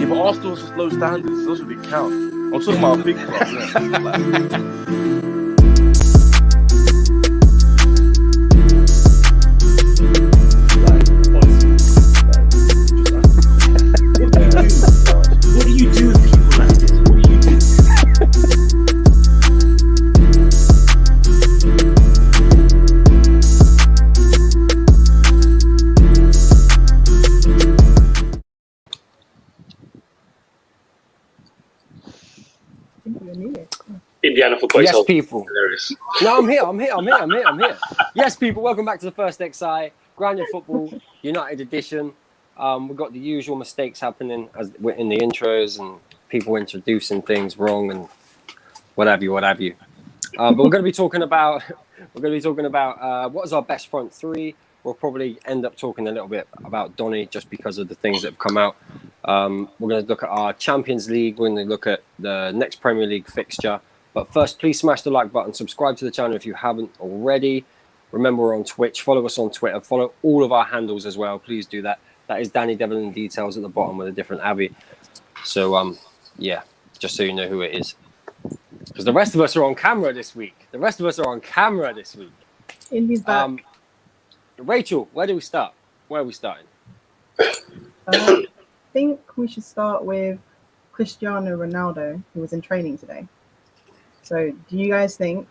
Yeah, but Arsenal's just low standards. Those really count. I'm talking about a big club. What do you do with people like this? What do you do? Indiana football. Yes, people. No, I'm here. Yes, people. Welcome back to the First XI Grounded Football United edition. We've got the usual mistakes happening as we're in the intros and people introducing things wrong and what have you. But we're going to be talking about what is our best front three. We'll probably end up talking a little bit about Donny just because of the things that have come out. We're going to look at our Champions League. We're going to look at the next Premier League fixture. But first, please smash the like button. Subscribe to the channel if you haven't already. Remember, we're on Twitch. Follow us on Twitter. Follow all of our handles as well. Please do that. That is Danny Devlin Details at the bottom with a different Abby. So, yeah, just so you know who it is. Because the rest of us are on camera this week. Indy's back. Rachel, where do we start? Where are we starting? I think we should start with Cristiano Ronaldo, who was in training today. So, do you guys think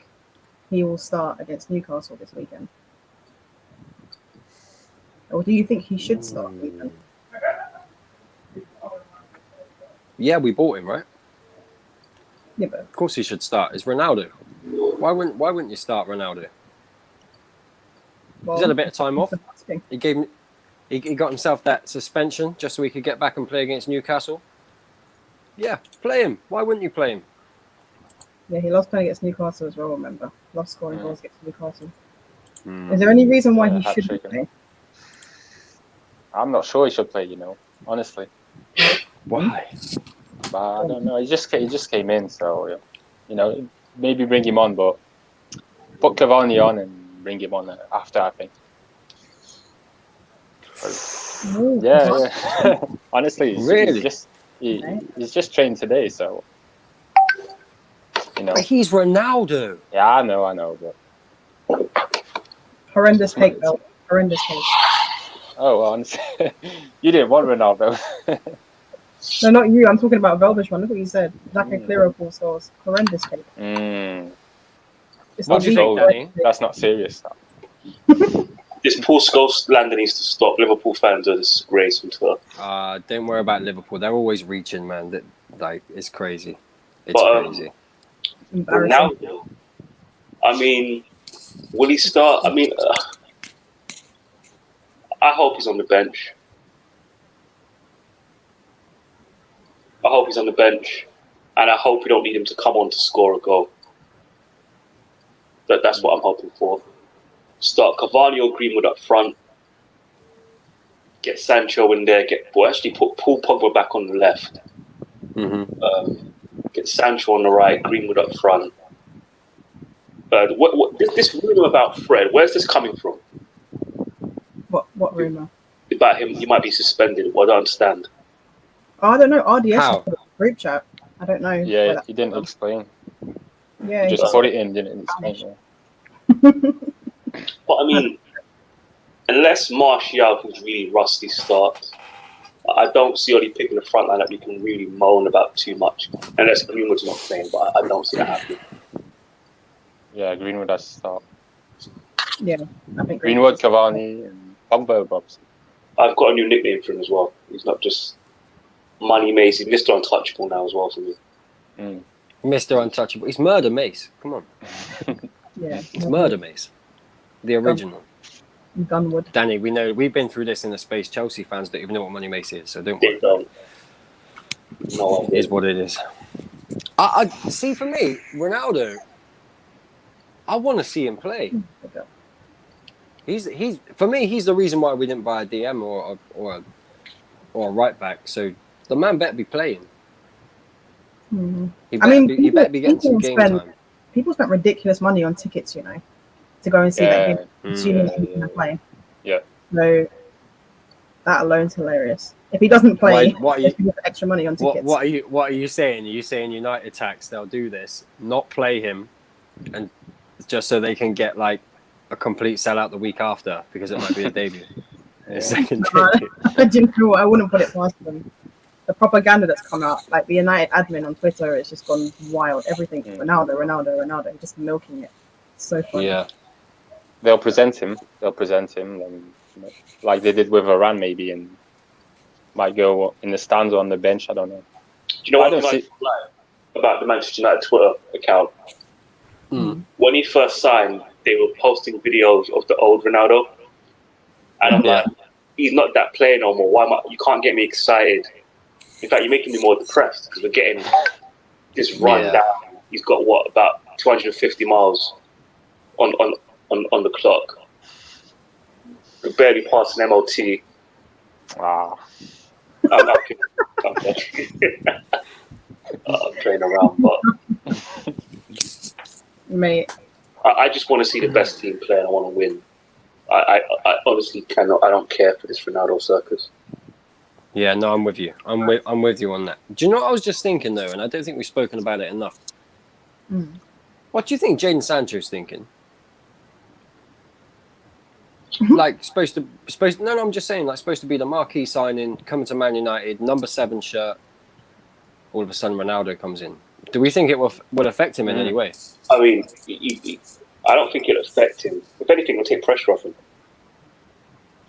he will start against Newcastle this weekend? Or do you think he should start? Yeah, we bought him, right? Yeah, but of course he should start. It's Ronaldo. Why wouldn't you start Ronaldo? well, He's had a bit of time off. thing. He got himself that suspension just so he could get back and play against Newcastle. Yeah, play him. Why wouldn't you play him? Yeah, he loves playing against Newcastle as well, remember? Loves scoring goals against Newcastle. Is there any reason why he shouldn't play? I'm not sure he should play, honestly. Why? But I don't know. He just came in, so maybe bring him on, but put Cavani on and bring him on after, I think. Yeah. Honestly, Really? he's just trained today, so But he's Ronaldo. Yeah, I know, but Horrendous take, though. Horrendous take. oh, well, honestly, you didn't want Ronaldo. No, not you. I'm talking about Velvish one. Look what you said. Like a clear ball scores. Horrendous take. It's What not do you think, legal. Danny? That's not serious. This Paul Scholes slander needs to stop. Liverpool fans are disgrace on Twitter. Don't worry about Liverpool. They're always reaching, man. It's crazy. It's But, crazy. Embarrassing. Ronaldo, I mean, will he start? I mean, I hope he's on the bench. And I hope we don't need him to come on to score a goal. That's what I'm hoping for. Start Cavani or Greenwood up front. Get Sancho in there. Put Paul Pogba back on the left. Get Sancho on the right. Greenwood up front. This rumor about Fred? Where's this coming from? What rumor? About him, he might be suspended. Well, I don't understand. Oh, I don't know. RDS How? put it in the group chat. I don't know. Yeah, he didn't explain. Yeah, He just he- put it in, didn't explain. But I mean, unless Martial, who's really rusty, starts, I don't see Oli picking the front line that we can really moan about too much. Unless Greenwood's not playing, but I don't see that happening. Yeah, Greenwood has to start. Yeah, I think Greenwood, Cavani, and Pogba, Bobs. I've got a new nickname for him as well. He's not just Money Mace. He's Mr. Untouchable now as well for me. Mr. Untouchable. He's Murder Mace. Come on. Yeah, It's Murder Mace. The original. Gunwood. Danny, we know we've been through this in the space. Chelsea fans don't even know what Money Mace is, so don't worry. They don't. No It idea. is what it is. I see. For me, Ronaldo, I want to see him play. He's for me. He's the reason why we didn't buy a DM or a right back. So the man better be playing. He better be getting some game time. People spent ridiculous money on tickets, to go and see that game, assuming that he's going to play. Yeah. So That alone's hilarious. If he doesn't play, What are you- he gets extra money on tickets. What are you saying? Are you saying United tax they'll do this, not play him, and just so they can get like a complete sellout the week after because it might be a debut. A second debut. Do you know what? I wouldn't put it past them. The propaganda that's come out, like the United admin on Twitter, it's just gone wild. Everything Ronaldo, just milking it. So funny. Yeah. They'll present him, and like they did with Varane maybe, and might go in the stands or on the bench. I don't know. Do you know I what don't I see. like about the Manchester United Twitter account? When he first signed, they were posting videos of the old Ronaldo, and I'm like, he's not that player no more. Why am I? You can't get me excited. In fact, you're making me more depressed because we're getting this run down. He's got about 250 miles on the clock. We're barely passed an MOT. I'm playing around, but Mate, I just want to see the best team play. I want to win. I honestly cannot. I don't care for this Ronaldo circus. Yeah, no, I'm with you. I'm with you on that. Do you know what I was just thinking though, and I don't think we've spoken about it enough. What do you think Jadon Sancho's thinking? Like supposed to no, I'm just saying like supposed to be the marquee signing, coming to Man United, number 7 shirt. All of a sudden Ronaldo comes in. Do we think it will affect him in any way? I mean, I don't think it'll affect him. If anything, it'll take pressure off him.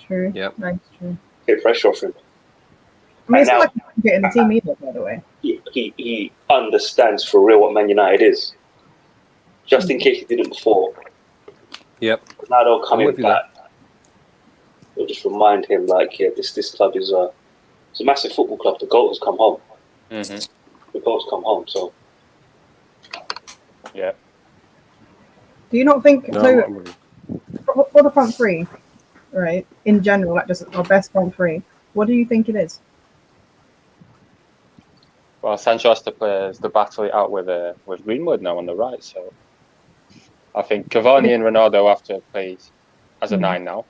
true. Yeah. That's true. Take pressure off him. I mean, it's And not now- like he's getting the team either, by the way. He understands for real what Man United is. Just in case he didn't before. Yep. Ronaldo coming with you back. It'll just remind him, like, yeah, this club is it's a massive football club. The GOAT has come home. The GOAT's come home, so... Yeah. Do you not think No, so? I'm with you. For the front three, right? In general, like just our best front three. What do you think it is? Well, Sancho has to battle it out with Greenwood now on the right. So I think Cavani and Ronaldo have to play as a 9 now.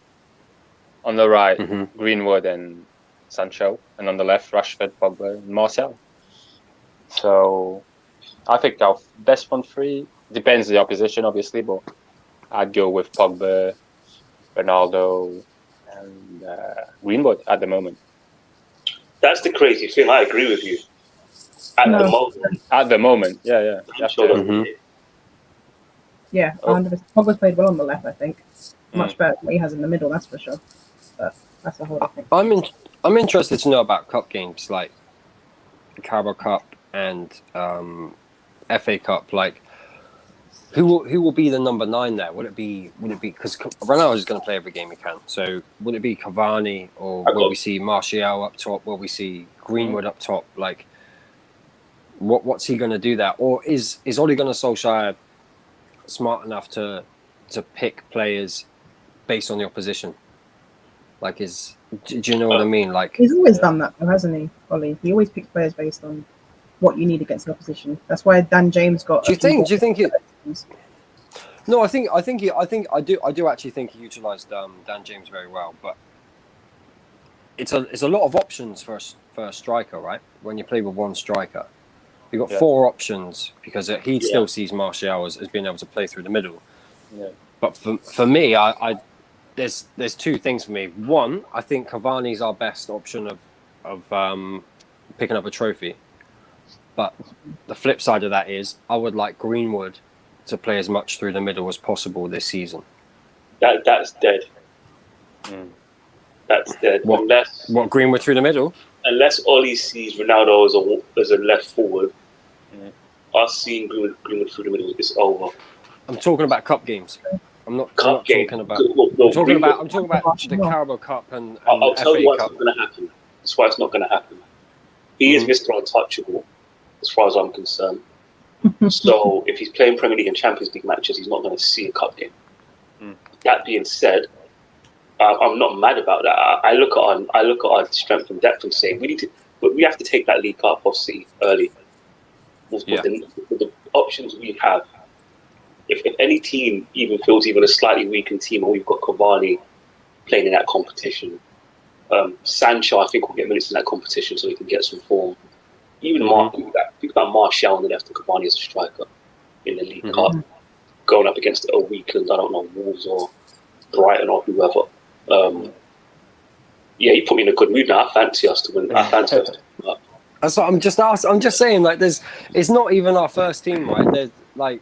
On the right, Greenwood and Sancho, and on the left, Rashford, Pogba, and Martial. So I think our best front three depends on the opposition, obviously, but I'd go with Pogba, Ronaldo, and Greenwood at the moment. That's the crazy thing. I agree with you. At the moment, yeah. Yeah, 100%. Pogba's played well on the left, I think. Much better than what he has in the middle, that's for sure. But that's a whole other thing. I'm interested to know about cup games like the Carabao Cup and FA Cup. Like, who will be the number 9 there? Would it be because Ronaldo is going to play every game he can? So would it be Cavani, or will we see Martial up top? Will we see Greenwood up top? Like, what's he going to do there? Or is Ole Gunnar Solskjaer smart enough to pick players based on the opposition? Like, do you know what I mean? Like, he's always done that, though, hasn't he, Ollie? He always picks players based on what you need against the opposition. That's why Dan James got. Do you think it? No, I do actually think he utilised Dan James very well, but it's a lot of options for a striker, right? When you play with one striker, you've got 4 options because he still sees Martial as being able to play through the middle. Yeah. But for me, there's 2 things for me. One, I think Cavani's our best option of picking up a trophy. But the flip side of that is I would like Greenwood to play as much through the middle as possible this season. That's dead. That's dead. What Greenwood through the middle? Unless Ollie sees Ronaldo as a left forward, us seeing Greenwood through the middle is over. I'm talking about cup games. I'm not talking about. I'm talking about the Carabao Cup and I'll tell FA you what's Cup. not going to happen. That's why it's not going to happen. He is Mr. Untouchable, as far as I'm concerned. So if he's playing Premier League and Champions League matches, he's not going to see a cup game. That being said, I'm not mad about that. I look at our strength and depth and say we have to take that league up off City early. With the options we have. If any team even feels even a slightly weakened team, and we've got Cavani playing in that competition, Sancho, I think, will get minutes in that competition so he can get some form. Even Mark, think about Martial on the left and Cavani as a striker in the League Cup, going up against a weakened, I don't know, Wolves or Brighton or whoever. Yeah, you put me in a good mood now. I fancy us to win. I fancy us to win up. So I'm just saying, like, it's not even our first team, right? There's like,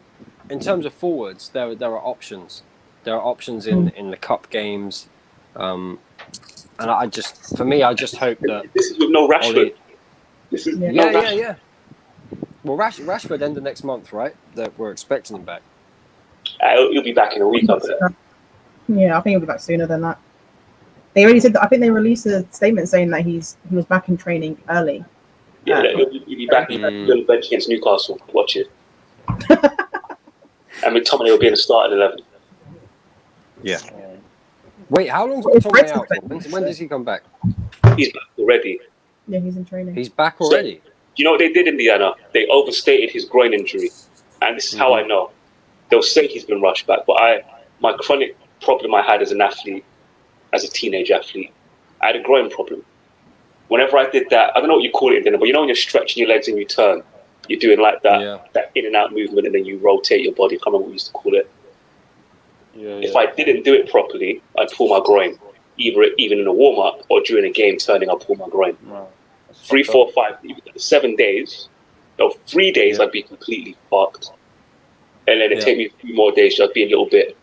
in terms of forwards, there are options. There are options in the cup games, and I just hope that This is with no Rashford. Ollie, This is yeah. Well, Rashford end of next month, right? That we're expecting him back. He'll be back in a week. I bet. Yeah, I think he'll be back sooner than that. They already said that. I think they released a statement saying that he was back in training early. Yeah, he'll be back on the bench against Newcastle. Watch it. And McTominay will be in the starting 11. Yeah. Wait, how long's McTominay out for? When does he come back? He's back already. Yeah, he's in training. He's back already. So, you know what they did, Indiana? They overstated his groin injury, and this is how I know. They'll say he's been rushed back, but my chronic problem I had as an athlete, as a teenage athlete, I had a groin problem. Whenever I did that, I don't know what you call it, Indiana, but you know when you're stretching your legs and you turn, you're doing like that in and out movement, and then you rotate your body. I can't remember what we used to call it. If I didn't do it properly, I'd pull my groin, even in a warm up or during a game turning, I'd pull my groin. Wow. 3, 4, 5, 7 days, no, 3 days, I'd be completely fucked. And then it'd take me a few more days, so I'd be a little bit.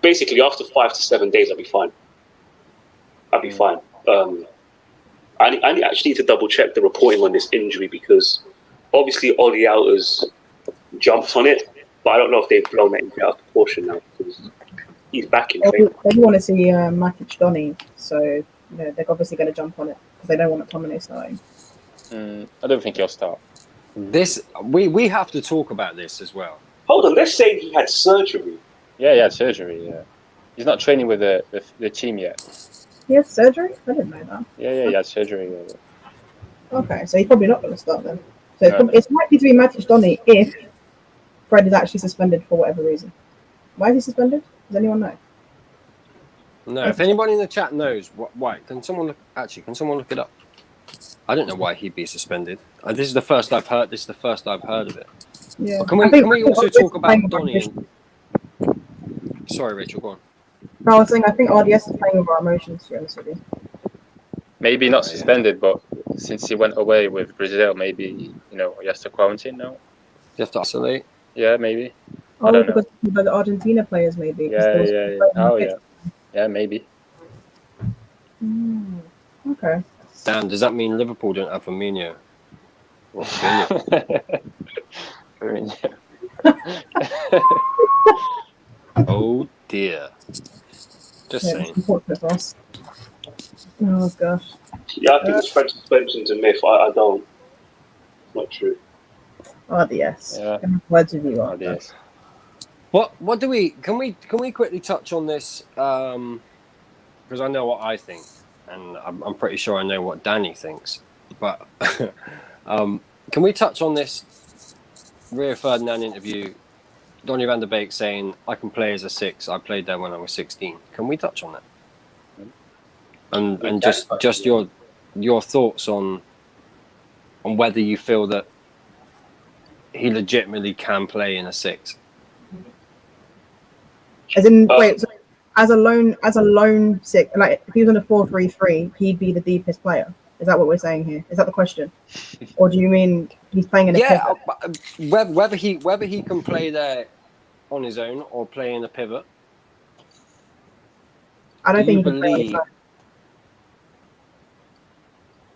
Basically, after 5 to 7 days, I'd be fine. I'd be fine. I actually need to double check the reporting on this injury because obviously Ollie Outers jumped on it, but I don't know if they've blown that injury out of proportion now because he's back in training. They want to see Matic Donny, so they're obviously going to jump on it because they don't want McTominay starting. I don't think he'll start. This we have to talk about this as well. Hold on, they're saying he had surgery. Yeah, he had surgery. Yeah, he's not training with the team yet. He has surgery? I didn't know that. Yeah, he had surgery. Okay, so he's probably not going to start then. So it's likely to be Matic Donny if Fred is actually suspended for whatever reason. Why is he suspended? Does anyone know? No, if anybody in the chat knows why, can someone look it up? I don't know why he'd be suspended. This is the first I've heard. This is the first I've heard of it. Yeah. But can we also talk about Donny? Sorry, Rachel, go on. No, I was saying I think RDS is playing with our emotions, to be honest with you. Maybe not suspended, but since he went away with Brazil, maybe he has to quarantine now. You have to isolate. Yeah, maybe. Oh, because the Argentina players, maybe. Yeah. Oh, yeah. Yeah, maybe. Okay. Damn, does that mean Liverpool don't have Firmino? What Firmino? Oh dear. Just saying. For us. Oh gosh. Yeah, I think Fred suspension's a myth. I don't. It's not true. RDS. Yeah. Words with you, RDS. What do we can we quickly touch on this? Because I know what I think, and I'm pretty sure I know what Danny thinks. But can we touch on this Rio Ferdinand interview? Donny van der Beek saying, "I can play as a 6. I played there when I was 16." Can we touch on that? And just your thoughts on whether you feel that he legitimately can play in a 6. As in, wait, so as a lone 6, like if he was on a 4-3-3, he'd be the deepest player. Is that what we're saying here? Is that the question, or do you mean he's playing in a pivot? Whether he can play there on his own or play in a pivot? I don't think he can play on his believe. own.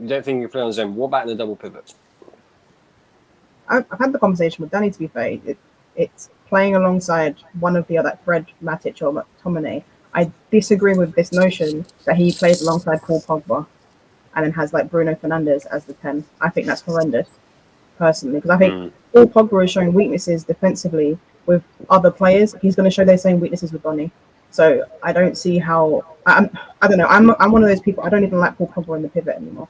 You don't think he can play on his own? What about in the double pivot? I've had the conversation with Danny, to be fair. It's playing alongside one of the other, Fred, Matic, or McTominay. I disagree with this notion that he plays alongside Paul Pogba and then has like Bruno Fernandes as the 10. I think that's horrendous, personally, because I think Paul Pogba is showing weaknesses defensively with other players. He's going to show those same weaknesses with Donny. So I don't see how. I don't know. I'm one of those people. I don't even like Paul Pogba in the pivot anymore.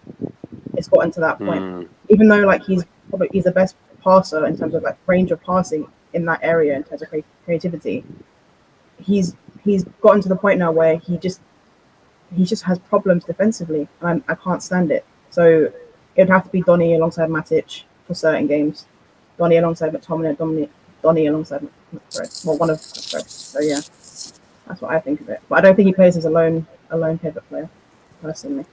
It's gotten to that point. Even though like he's the best passer in terms of like range of passing in that area in terms of creativity, he's gotten to the point now where he just has problems defensively, and I can't stand it. So it'd have to be Donny alongside Matic for certain games, Donny alongside McTominay, Donny alongside McFred. Well, one of McFred. So yeah, that's what I think of it. But I don't think he plays as a lone pivot player, personally.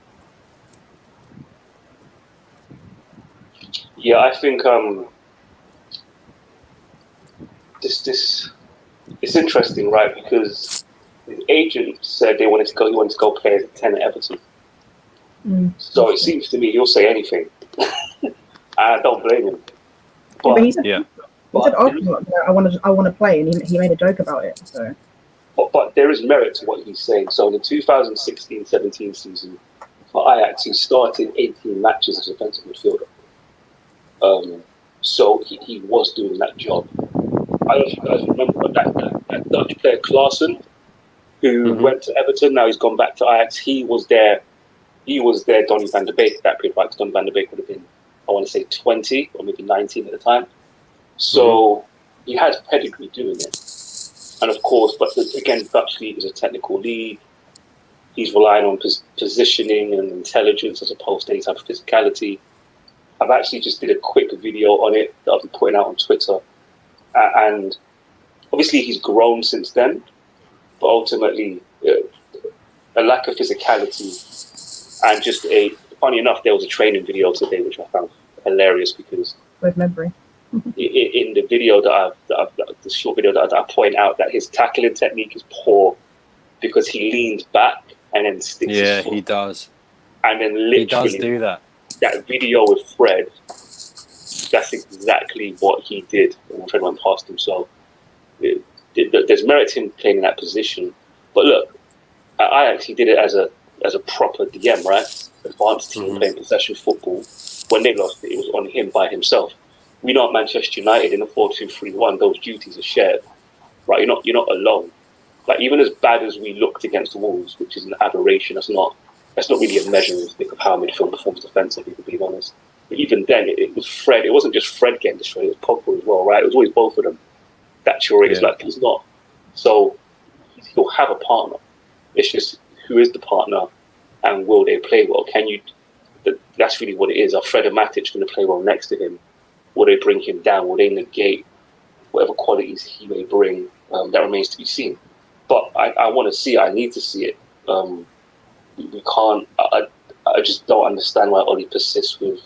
Yeah, I think this it's interesting, right? Because his agent said he wanted to go play as a 10 at Everton. So it seems to me he'll say anything. I don't blame him. But he said but I want to play, and he made a joke about it. So. But there is merit to what he's saying. So in the 2016-17 season for Ajax, he started 18 matches as a defensive midfielder. So he was doing that job. I don't know if you guys remember that Dutch player Klaassen, who went to Everton. Now he's gone back to Ajax. He was there. Donny van de Beek at that period, right? Because Donny van de Beek would have been, I want to say, 20 or maybe 19 at the time. So he has pedigree doing it. And of course, but again, Dutch league is a technical league. He's relying on positioning and intelligence as opposed to any type of physicality. I've actually just did a quick video on it that I'll be putting out on Twitter. And obviously he's grown since then, but ultimately a lack of physicality and just funny enough, there was a training video today which I found hilarious because with memory. In the video the short video that I point out that his tackling technique is poor because he leans back and then sticks his foot. He does. And then literally he does do that. That video with Fred, that's exactly what he did when Fred went past him. So there's merit to him playing in that position. But look, I actually did it as a proper DM, right? Advanced team playing possession football. When they lost it was on him by himself. We know at Manchester United in a 4-2-3-1, those duties are shared, right? You're not alone. Like even as bad as we looked against the Wolves, which is an aberration, that's not really a measuring stick of how midfield performs defensively, to be honest. But even then, it was Fred. It wasn't just Fred getting destroyed; it was Pogba as well, right? It was always both of them. That Toure is like he's not. So he'll have a partner. It's just who is the partner, and will they play well? Can you? That's really what it is. Are Fred and Matic going to play well next to him? Will they bring him down? Will they negate whatever qualities he may bring? That remains to be seen. But I want to see it. I need to see it. We can't. I just don't understand why Oli persists with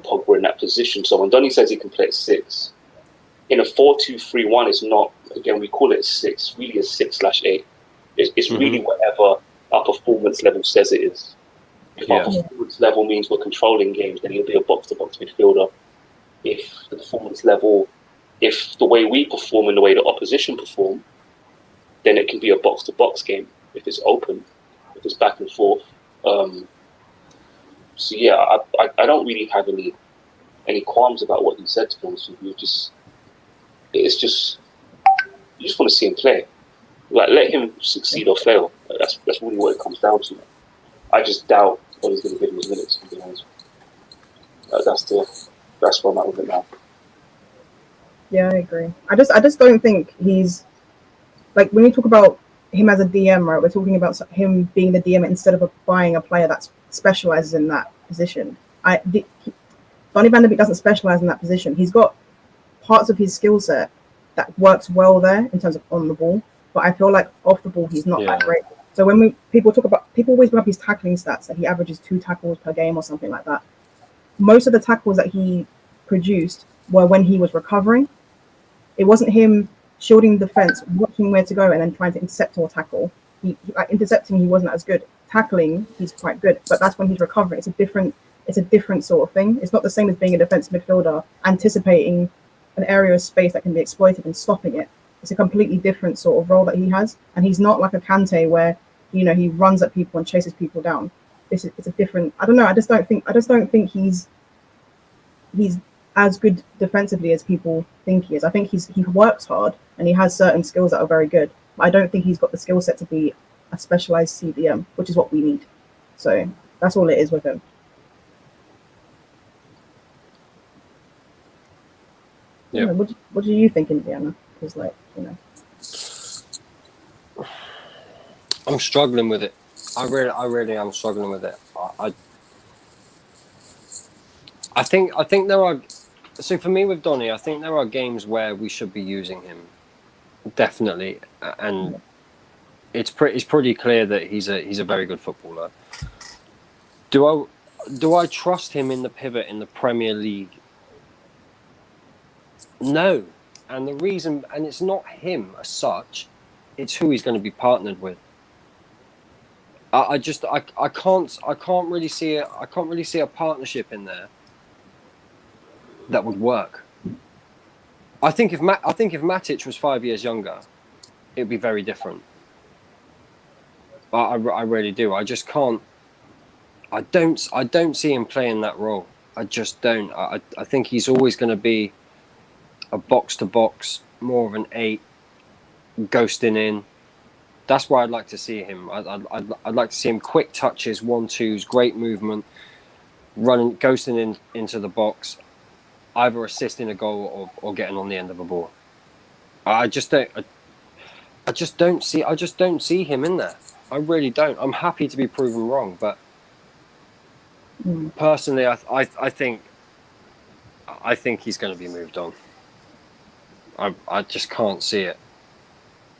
Pogba in that position. So when Donny says he can play at 6, in a 4-2-3-1, it's not. Again, we call it 6. Really, a 6/8. It's really whatever our performance level says it is. If our performance level means we're controlling games, then he'll be a box-to-box midfielder. If the performance level, if the way we perform and the way the opposition perform, then it can be a box-to-box game if it's open, if it's back and forth. So yeah, I don't really have any qualms about what he said, to be honest with you. You just want to see him play. Like let him succeed or fail. That's really what it comes down to. I just doubt what he's going to give him his minutes. To be honest. That's where I'm at with it now. Yeah, I agree. I just don't think he's like when you talk about him as a DM, right? We're talking about him being the DM instead of buying a player that specializes in that position. Donny van de Beek doesn't specialize in that position. He's got parts of his skill set that works well there in terms of on the ball, but I feel like off the ball he's not that great. So when people always bring up his tackling stats that he averages 2 tackles per game or something like that. Most of the tackles that he produced were when he was recovering. It wasn't him shielding the defense, watching where to go, and then trying to intercept or tackle. Intercepting, he wasn't as good. Tackling, he's quite good, but that's when he's recovering. It's a different sort of thing. It's not the same as being a defensive midfielder, anticipating an area of space that can be exploited and stopping it. It's a completely different sort of role that he has, and he's not like a Kante where he runs at people and chases people down. It's a different. I don't know. I just don't think he's as good defensively as people think he is. I think he works hard and he has certain skills that are very good. But I don't think he's got the skill set to be a specialized CDM, which is what we need. So that's all it is with him. Yeah. What do you think, Indiana? Because I'm struggling with it. I really am struggling with it. I think there are. So for me with Donny, I think there are games where we should be using him, definitely, and it's pretty clear that he's a very good footballer. Do I trust him in the pivot in the Premier League? No, and the reason, and it's not him as such, it's who he's going to be partnered with. I can't really see it. I can't really see a partnership in there that would work. I think if Matic was 5 years younger, it'd be very different. I really do. I just can't. I don't see him playing that role. I just don't. I think he's always going to be a box to box, more of an 8, ghosting in. That's where I'd like to see him. I'd like to see him quick touches, 1-2s, great movement, running, ghosting into the box, either assisting a goal or getting on the end of a ball. I just don't see him in there. I really don't. I'm happy to be proven wrong, but personally, I think he's going to be moved on. I just can't see it.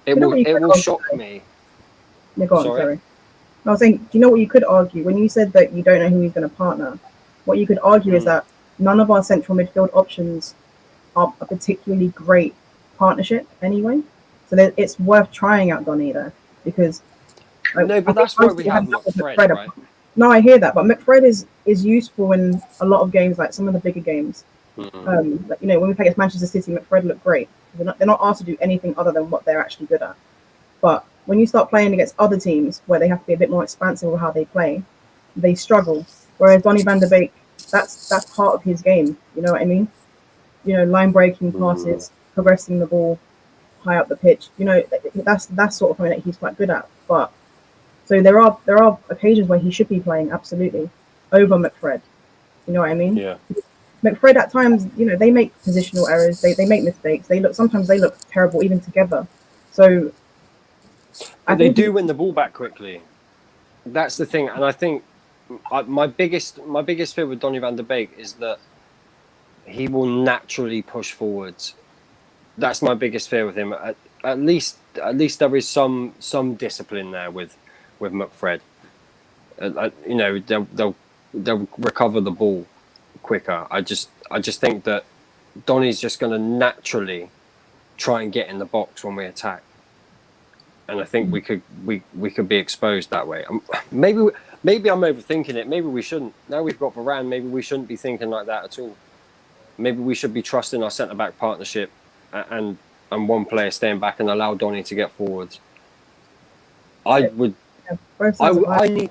It will shock me. No, go on, sorry. I was saying, do you know what you could argue? When you said that you don't know who he's going to partner, what you could argue is that none of our central midfield options are a particularly great partnership anyway. So it's worth trying out Donny there, because... No, but that's why we have McFred, right? No, I hear that, but McFred is useful in a lot of games, like some of the bigger games. Like, when we play against Manchester City, McFred looked great. They're not asked to do anything other than what they're actually good at. But when you start playing against other teams where they have to be a bit more expansive with how they play, they struggle. Whereas Donny van de Beek, that's part of his game. You know what I mean? Line breaking passes, progressing the ball high up the pitch. That's sort of something that he's quite good at. But so there are occasions where he should be playing absolutely over McFred. You know what I mean? Yeah. McFred at times, they make positional errors. They make mistakes. Sometimes they look terrible even together. So they do win the ball back quickly. That's the thing, and I think my biggest fear with Donny van de Beek is that he will naturally push forwards. That's my biggest fear with him. At least there is some discipline there with McFred. They'll recover the ball quicker. I just think that Donny's just going to naturally try and get in the box when we attack, and I think we could be exposed that way. Maybe I'm overthinking it. Maybe we shouldn't. Now we've got Varane, maybe we shouldn't be thinking like that at all. Maybe we should be trusting our centre back partnership and one player staying back and allow Donny to get forwards. I need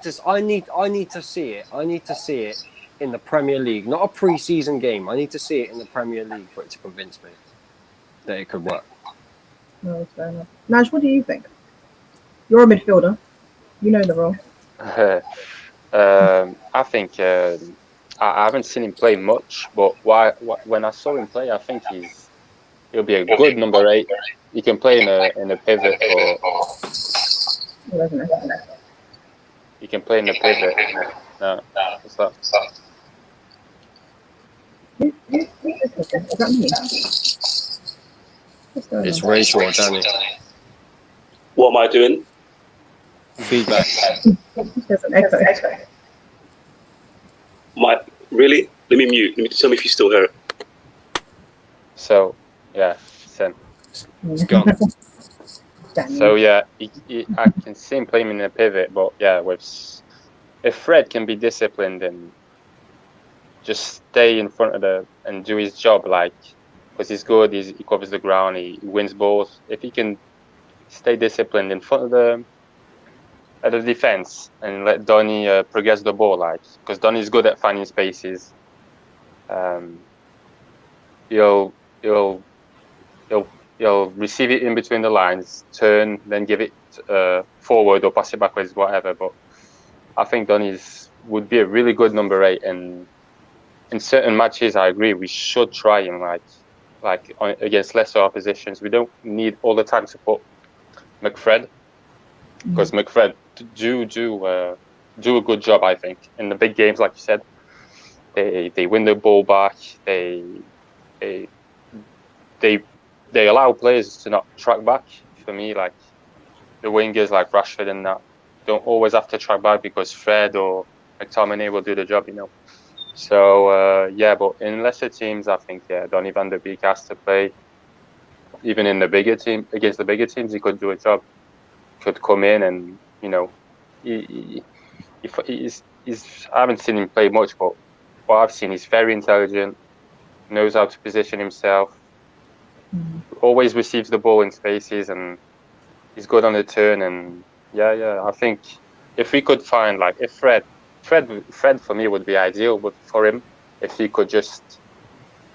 to see it. I need to see it in the Premier League, not a pre-season game. I need to see it in the Premier League for it to convince me that it could work. No, that's fair enough. Nash, what do you think? You're a midfielder. You know the role. I think I haven't seen him play much, but when I saw him play, I think he'll be a good number 8. He can play in a pivot or. He can play in the pivot. No, what's that? Is that me? It's Rachel or Danny. What am I doing? Feedback. There's an echo. Really? Let me mute. Let me tell me if you still hear it. So, yeah, same. It's gone. So, yeah, I can see him playing in a pivot, but yeah, if Fred can be disciplined and just stay in front of and do his job, because he's good, he covers the ground, he wins balls. If he can stay disciplined in front of the defense and let Donny progress the ball, because Donny's good at finding spaces. He'll receive it in between the lines, turn, then give it forward or pass it backwards, whatever. But I think Donny would be a really good number 8, and in certain matches, I agree, we should try him against lesser oppositions. We don't need all the time to put McFred, because McFred do a good job, I think, in the big games, like you said. They win the ball back. They allow players to not track back. For me, like the wingers like Rashford and that don't always have to track back because Fred or McTominay will do the job, you know. So but in lesser teams, I think Donny van der Beek has to play. Even in the bigger team against the bigger teams, he could do a job. Could come in and he's I haven't seen him play much, but what I've seen, he's very intelligent, knows how to position himself, always receives the ball in spaces, and he's good on the turn. And I think if we could find if Fred for me would be ideal, but for him, if he could just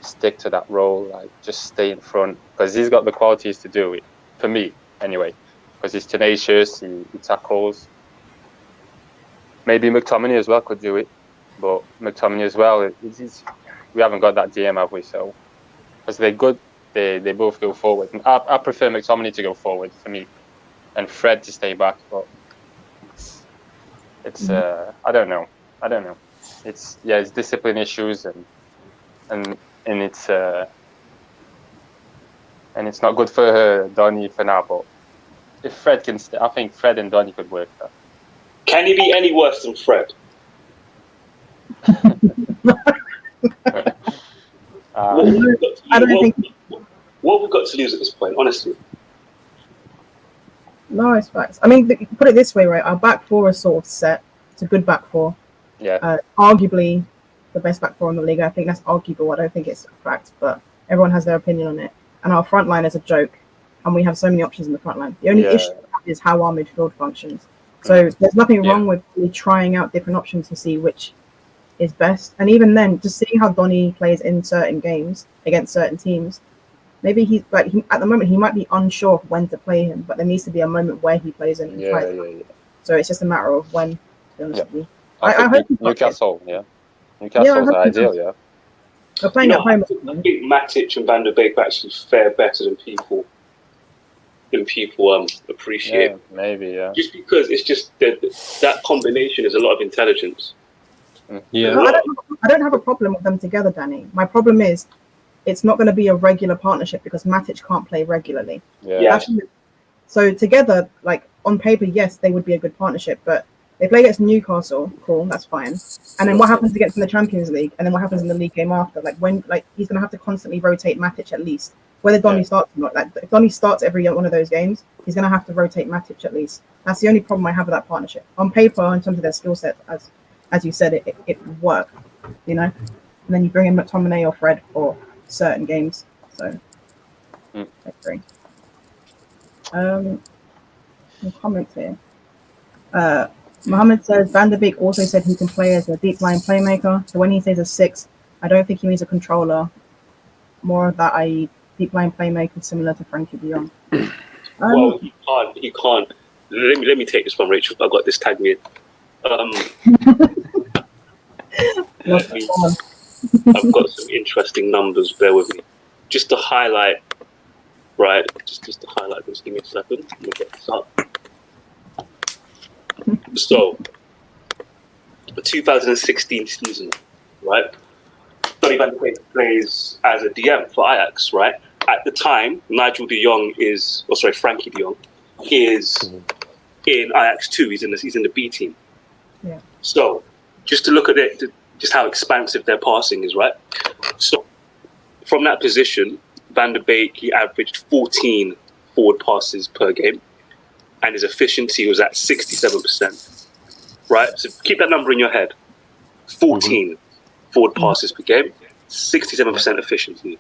stick to that role, just stay in front, because he's got the qualities to do it. For me, anyway, because he's tenacious, he tackles. Maybe McTominay as well could do it, but McTominay as well, we haven't got that DM, have we? So, because they're good, they both go forward. I prefer McTominay to go forward for me, and Fred to stay back. But it's I don't know. It's discipline issues and it's not good for Donny for now. But if Fred can, I think Fred and Donny could work that. Can he be any worse than Fred? What have we got to lose at this point, honestly? No, it's facts. I mean, put it this way, right? Our back four is sort of set. It's a good back four. Yeah. Arguably the best back four in the league. I think that's arguable. I don't think it's a fact, but everyone has their opinion on it. And our front line is a joke, and we have so many options in the front line. The only issue is how our midfield functions. So there's nothing wrong with really trying out different options to see which is best. And even then, just seeing how Donny plays in certain games against certain teams, maybe he's at the moment he might be unsure of when to play him, but there needs to be a moment where he plays him. So it's just a matter of when. To be honest with you. I hope Newcastle, Newcastle's ideal, yeah. We're playing at home. I think Matic and Van der Beek actually fare better than people appreciate. Yeah, maybe, yeah. Just because it's just that combination is a lot of intelligence. Yeah. No, I don't have a problem with them together, Danny. My problem is it's not going to be a regular partnership because Matic can't play regularly. Yeah. So together, on paper, yes, they would be a good partnership, but they play against Newcastle, cool, that's fine. And then what happens against in the Champions League, and then what happens in the league game after? He's gonna have to constantly rotate Matic at least, whether Donny starts or not. If Donny starts every one of those games, he's gonna have to rotate Matic at least. That's the only problem I have with that partnership. On paper, in terms of their skill set, as you said, it would work, And then you bring in McTominay or Fred for certain games. So I agree. Some comments here. Mohammed says Van der Beek also said he can play as a deep line playmaker. So when he says a 6, I don't think he means a controller. More of that, i.e., deep line playmaker similar to Frankie de Jong. Well, he can't. Let me take this one, Rachel. I've got this tag me in. I've got some interesting numbers. Bear with me. Just to highlight, right? Just to highlight this. Give me a second. Let me get this up. So, the 2016 season, right? Donny van der Beek plays as a DM for Ajax, right? At the time, Frankie de Jong is in Ajax 2. He's in the B team. Yeah. So, just to look at it, just how expansive their passing is, right? So, from that position, Van der Beek, he averaged 14 forward passes per game, and his efficiency was at 67%. Right? So keep that number in your head. 14 forward passes per game, 67% efficiency.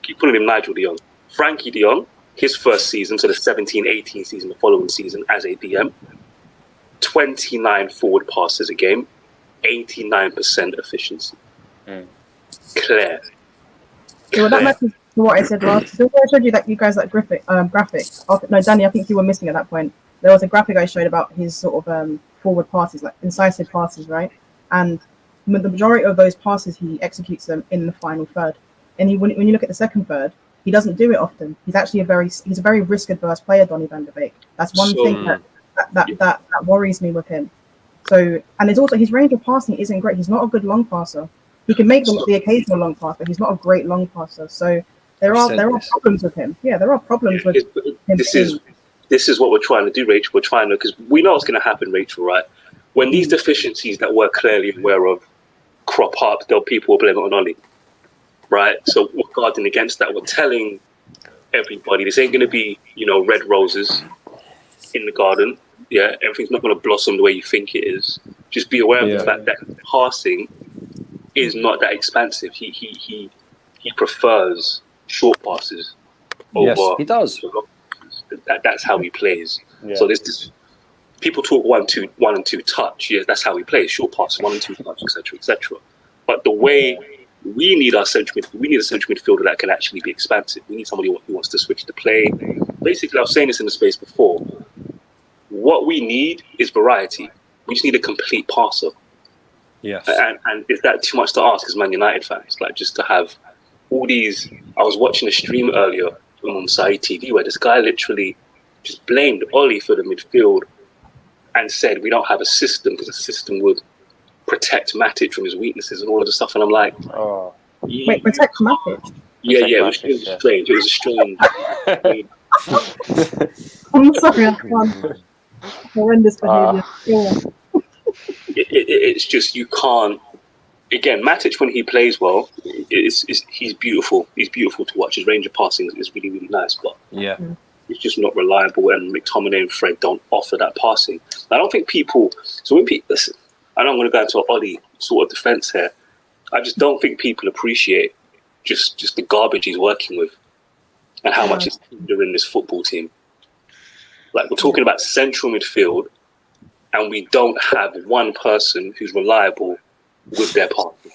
Keep calling him Nigel de Jong. Frankie de Jong, his first season, so the 17-18 season, the following season as a DM, 29 forward passes a game, 89% efficiency. Clear. Well, that matches to what I said last. So I showed you that you guys like graphics. No, Danny, I think you were missing at that point. There was a graphic I showed about his sort of forward passes, like incisive passes, right? And the majority of those passes, he executes them in the final third. And when you look at the second third, he doesn't do it often. He's actually a very risk-adverse player, Donny van der Beek. That's one thing that That worries me with him. So, and it's also his range of passing isn't great. He's not a good long passer. He can make the occasional long pass, but he's not a great long passer. So there are problems with him. Yeah, there are problems with him. This is what we're trying to do, Rachel. We're trying to, because we know what's going to happen, Rachel, right? When these deficiencies that we're clearly aware of crop up, people will blame it on Ollie, right? So we're guarding against that. We're telling everybody this ain't going to be, red roses in the garden. Yeah, everything's not going to blossom the way you think it is. Just be aware of the fact that passing is not that expansive. He prefers short passes over. Yes, he does. That's how he plays. Yeah. So this people talk 1 and 2 touch. Yeah, that's how he plays. Short passes, 1 and 2 touch, etc., etc. But the way we need a central midfielder that can actually be expansive. We need somebody who wants to switch the play. Basically, I was saying this in the space before. What we need is variety. We just need a complete passer. Yes. And is that too much to ask as Man United fans? Like, just to have all these. I was watching a stream earlier on Saeed TV where this guy literally just blamed Ollie for the midfield and said we don't have a system because a system would protect Matic from his weaknesses and all of the stuff. And I'm like, wait, protect Matic? Yeah, it was strange. It was a strange. I'm sorry, I can't. Horrendous behavior. It's just you can't. Again, Matic when he plays well, he's beautiful. He's beautiful to watch. His range of passing is really, really nice, but it's just not reliable. And McTominay and Fred don't offer that passing. I don't think people. So when people listen, I know I'm going to go into an Ollie sort of defense here. I just don't think people appreciate just the garbage he's working with and how much it's hindering this football team. Like, we're talking about central midfield, and we don't have one person who's reliable with their passing.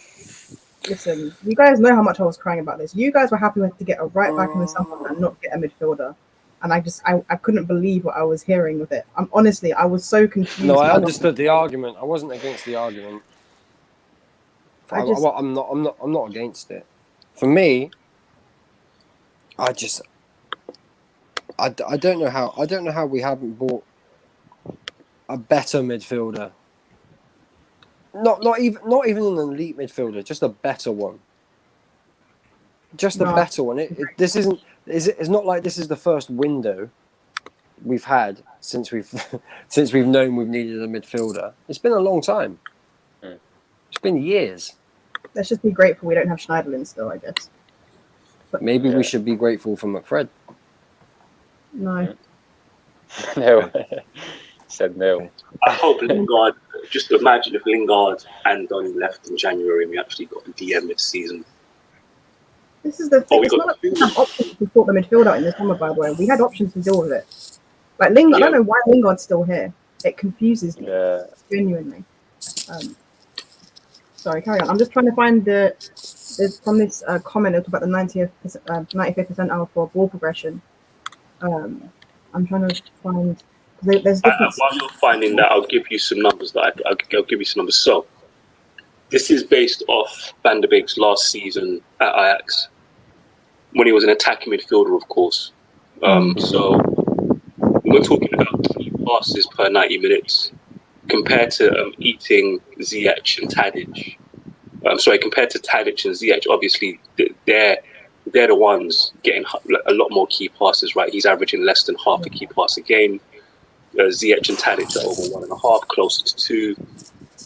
Listen, you guys know how much I was crying about this. You guys were happy to get a right back in the summer and not get a midfielder. And I couldn't believe what I was hearing with it. Honestly, I was so confused. No, I understood the argument. I wasn't against the argument. I'm not against it. For me, I don't know how we haven't bought a better midfielder. Not even an elite midfielder, just a better one. Just a better one. It's not like this is the first window we've had since we've known we've needed a midfielder. It's been a long time. It's been years. Let's just be grateful we don't have Schneiderlin still, I guess. But maybe we should be grateful for McFred. No. No. Said no. I hope Lingard. Just imagine if Lingard and Donny left in January and we actually got a DM this season. This is the thing. It's not like we have options to sort the midfield out in the summer, by the way. We had options to deal with it. Like Lingard, I don't know why Lingard's still here. It confuses me. Yeah. Genuinely. Sorry, carry on. I'm just trying to find from this comment about the 95th percentile for ball progression. I'm trying to find. There's different. While you're finding that, I'll give you some numbers. I'll give you some numbers. So, this is based off Van der Beek's last season at Ajax, when he was an attacking midfielder, of course. So, we're talking about key passes per 90 minutes compared to Eating, Ziyech, and Tadic. Compared to Tadic and Ziyech, obviously they're the ones getting a lot more key passes, right? He's averaging less than half a key pass a game. Ziyech and Tadic are over 1.5, closer to 2.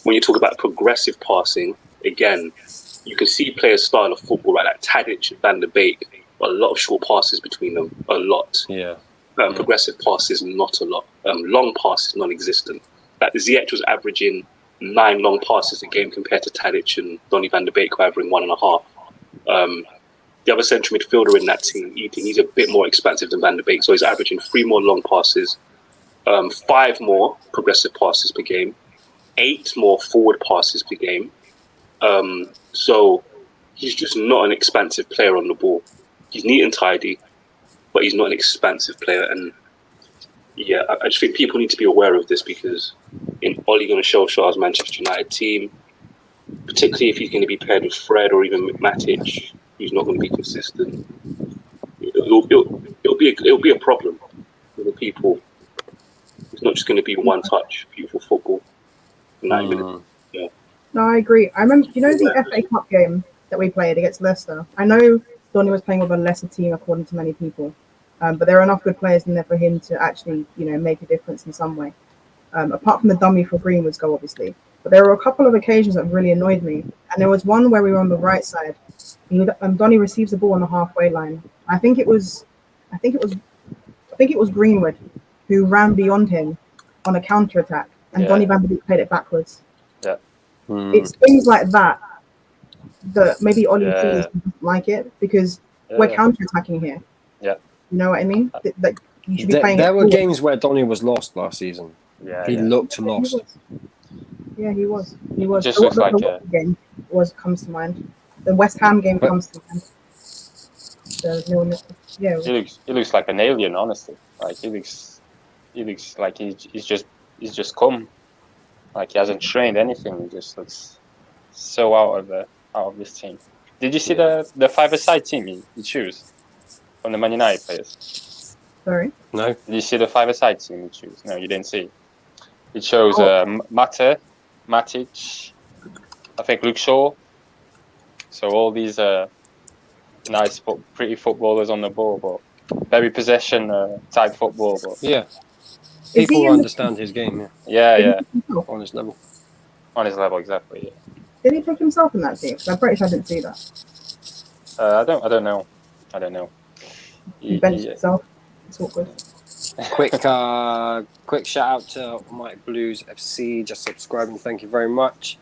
When you talk about progressive passing, again, you can see players' style of football, right? Like Tadic and Van der Beek, a lot of short passes between them, a lot. Yeah. Progressive passes, not a lot. Long passes, non-existent. Like Ziyech was averaging 9 long passes a game compared to Tadic and Donny van der Beek, who are averaging 1.5. The other central midfielder in that team, Eating, he's a bit more expansive than Van der Beek, so he's averaging 3 more long passes, 5 more progressive passes per game, 8 more forward passes per game. So he's just not an expansive player on the ball. He's neat and tidy, but he's not an expansive player. And yeah, I just think people need to be aware of this, because in Ole Gunnar Solskjaer's Manchester United team, particularly if he's going to be paired with Fred or even Matic, he's not going to be consistent. It'll be a problem for the people. not just going to be one touch, beautiful football. 90 minutes. No, I agree. I remember, the FA Cup game that we played against Leicester? I know Donny was playing with a lesser team according to many people, but there are enough good players in there for him to actually, make a difference in some way. Apart from the dummy for Greenwood's goal, obviously. But there were a couple of occasions that really annoyed me. And there was one where we were on the right side. Donny receives the ball on the halfway line. I think it was Greenwood who ran beyond him on a counter attack, and Donny Van de Beek played it backwards. Yeah. It's things like that maybe Ollie sees and doesn't like it, because we're counter attacking here. Yeah. You know what I mean? That you should be playing. There were games where Donny was lost last season. Yeah. He looked lost. He was. Just looks like the game comes to mind. The West Ham game comes to mind. He looks like an alien, honestly. Like he looks like he's just come. Like he hasn't trained anything. He just looks so out of this team. Did you see the 5-a-side team he chose from the Man United players? Sorry. No. Did you see the 5-a-side team he chose? No, you didn't see. He chose Mate, Matic, I think Luke Shaw. So all these nice, pretty footballers on the ball, but very possession type football. But people understand his game. Yeah. On his level. On his level, exactly. Yeah. Did he pick himself in that team? I'm pretty sure I didn't see that. I don't know. He benched himself. It's awkward. Quick shout out to Mike Blues FC, just subscribing. Thank you very much.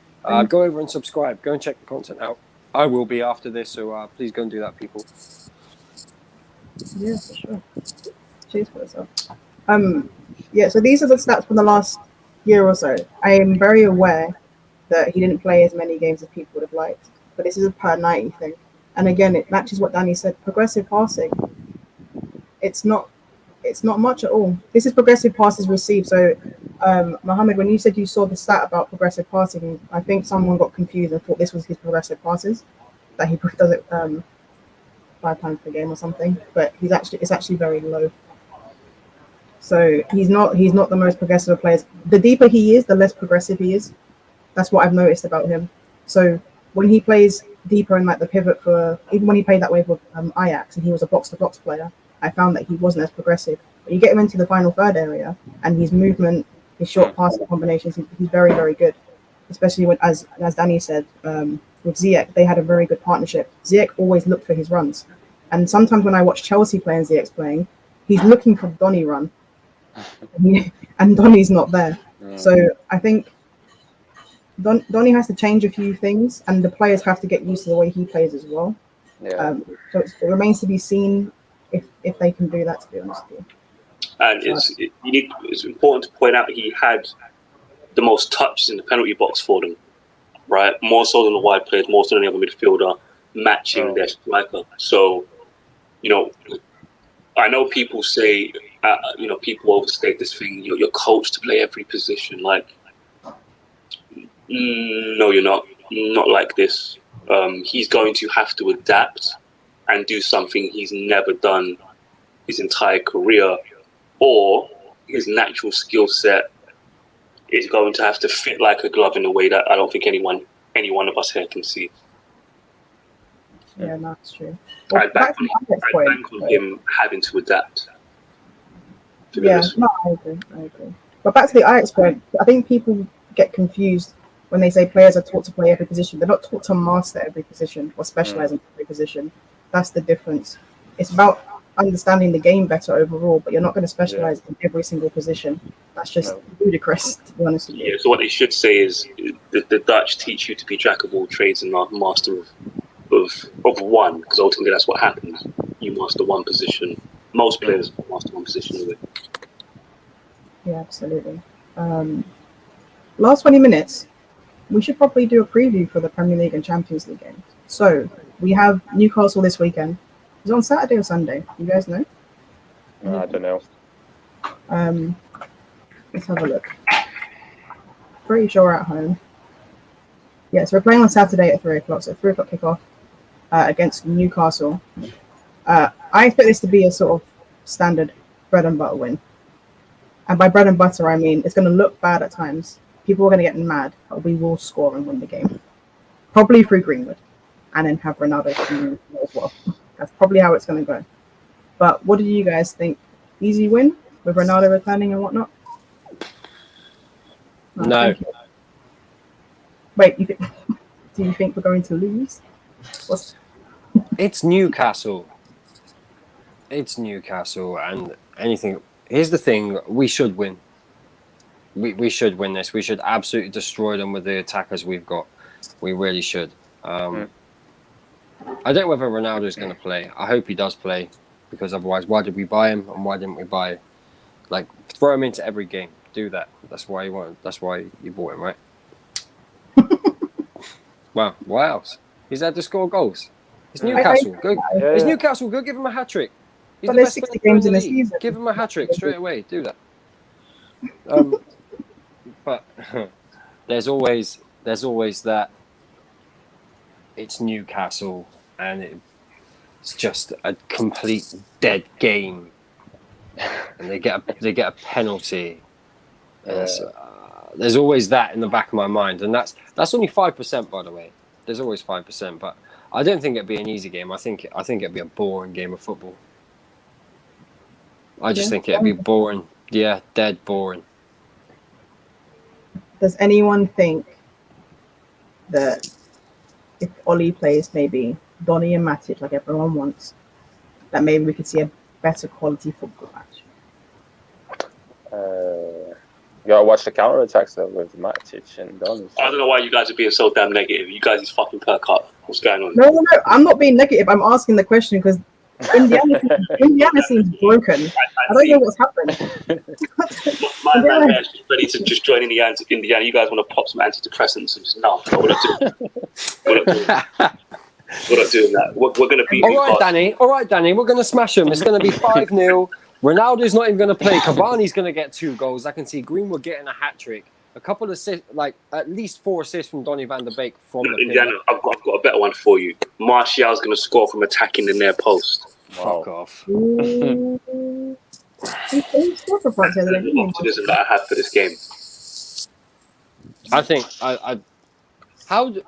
Go over and subscribe. Go and check the content out. I will be after this, so please go and do that, people. Yeah, for sure. Cheers for yourself. So these are the stats from the last year or so. I am very aware that he didn't play as many games as people would have liked, but this is a per 90 thing. And again, it matches what Danny said. Progressive passing. It's not much at all. This is progressive passes received. So, Mohammed, when you said you saw the stat about progressive passing, I think someone got confused and thought this was his progressive passes, that he does it 5 times per game or something. But it's actually very low. So he's not the most progressive of players. The deeper he is, the less progressive he is. That's what I've noticed about him. So when he plays deeper in like the pivot even when he played that way with Ajax and he was a box-to-box player, I found that he wasn't as progressive. But you get him into the final third area, and his movement, his short passing combinations, he's very, very good. Especially when, as Danny said, with Ziyech, they had a very good partnership. Ziyech always looked for his runs, and sometimes when I watch Chelsea play and Ziyech's playing, he's looking for Donny run, and Donny's not there. So I think Donny has to change a few things, and the players have to get used to the way he plays as well. So it remains to be seen if they can do that, to be honest with you. And it's important to point out he had the most touches in the penalty box for them, right? More so than the wide players, more so than the other midfielder, matching their striker. So, I know people say, people overstate this thing. You're coached to play every position. Like, no, you're not. Not like this. He's going to have to adapt and do something he's never done his entire career, or his natural skill set is going to have to fit like a glove in a way that I don't think any one of us here can see. Yeah, that's true. Well, I bank on him having to adapt. I agree. But back to the Ajax point, I think people get confused when they say players are taught to play every position. They're not taught to master every position or specialize in every position. That's the difference. It's about understanding the game better overall, but you're not going to specialize in every single position. That's just ludicrous, to be honest with you. Yeah, so what they should say is the Dutch teach you to be jack of all trades and not master of one, because ultimately that's what happens. You master one position. Most players master one position of it. Yeah, absolutely. Last 20 minutes, we should probably do a preview for the Premier League and Champions League games. So we have Newcastle this weekend. Is it on Saturday or Sunday? You guys know? I don't know. Let's have a look. Pretty sure we're at home. Yeah, so we're playing on Saturday at 3 o'clock. So 3 o'clock kickoff against Newcastle. I expect this to be a sort of standard bread and butter win. And by bread and butter, I mean it's going to look bad at times. People are going to get mad, but we will score and win the game. Probably through Greenwood. And then have Ronaldo come in as well. That's probably how it's going to go. But what do you guys think? Easy win with Ronaldo returning and whatnot? No. Wait, do you think we're going to lose? It's Newcastle. It's Newcastle, and anything. Here's the thing: we should win. We should win this. We should absolutely destroy them with the attackers we've got. We really should. I don't know whether Ronaldo is going to play. I hope he does play, because otherwise, why did we buy him and why didn't we buy? Like, throw him into every game. Do that. That's why you want. That's why you bought him, right? Well, what else? He's had to score goals. It's Newcastle. Good. It's Newcastle. Good. Give him a hat trick. He's but the there's best 60 player games in in the the league. season. Give him a hat trick straight away. Do that. But there's always that. It's Newcastle, and it's just a complete dead game, and they get a penalty. There's always that in the back of my mind, and that's only 5%, by the way. There's always 5%, but I don't think it'd be an easy game. I think it'd be a boring game of football. I just think it'd be boring. Yeah, dead boring. Does anyone think that if Oli plays maybe Donny and Matic like everyone wants, that maybe we could see a better quality football match? You gotta watch the counter attacks though with Matic and Donny. I don't know why you guys are being so damn negative. You guys is fucking perk up. What's going on? No, I'm not being negative. I'm asking the question because Indiana seems broken. I don't know what's happened. My man is ready to just join Indiana. You guys want to pop some antidepressants? And just, no, we're not doing that. We're not doing that. We're going to beat All right, Danny. We're going to smash them. It's going to be 5-0. Ronaldo's not even going to play. Cavani's going to get 2 goals. I can see Greenwood getting a hat trick. A couple of assists, like at least 4 assists from Donny van der Beek from the Indiana. I've got a better one for you. Martial's going to score from attacking in their post. Fuck off. The optimism that I have for this game. I think how do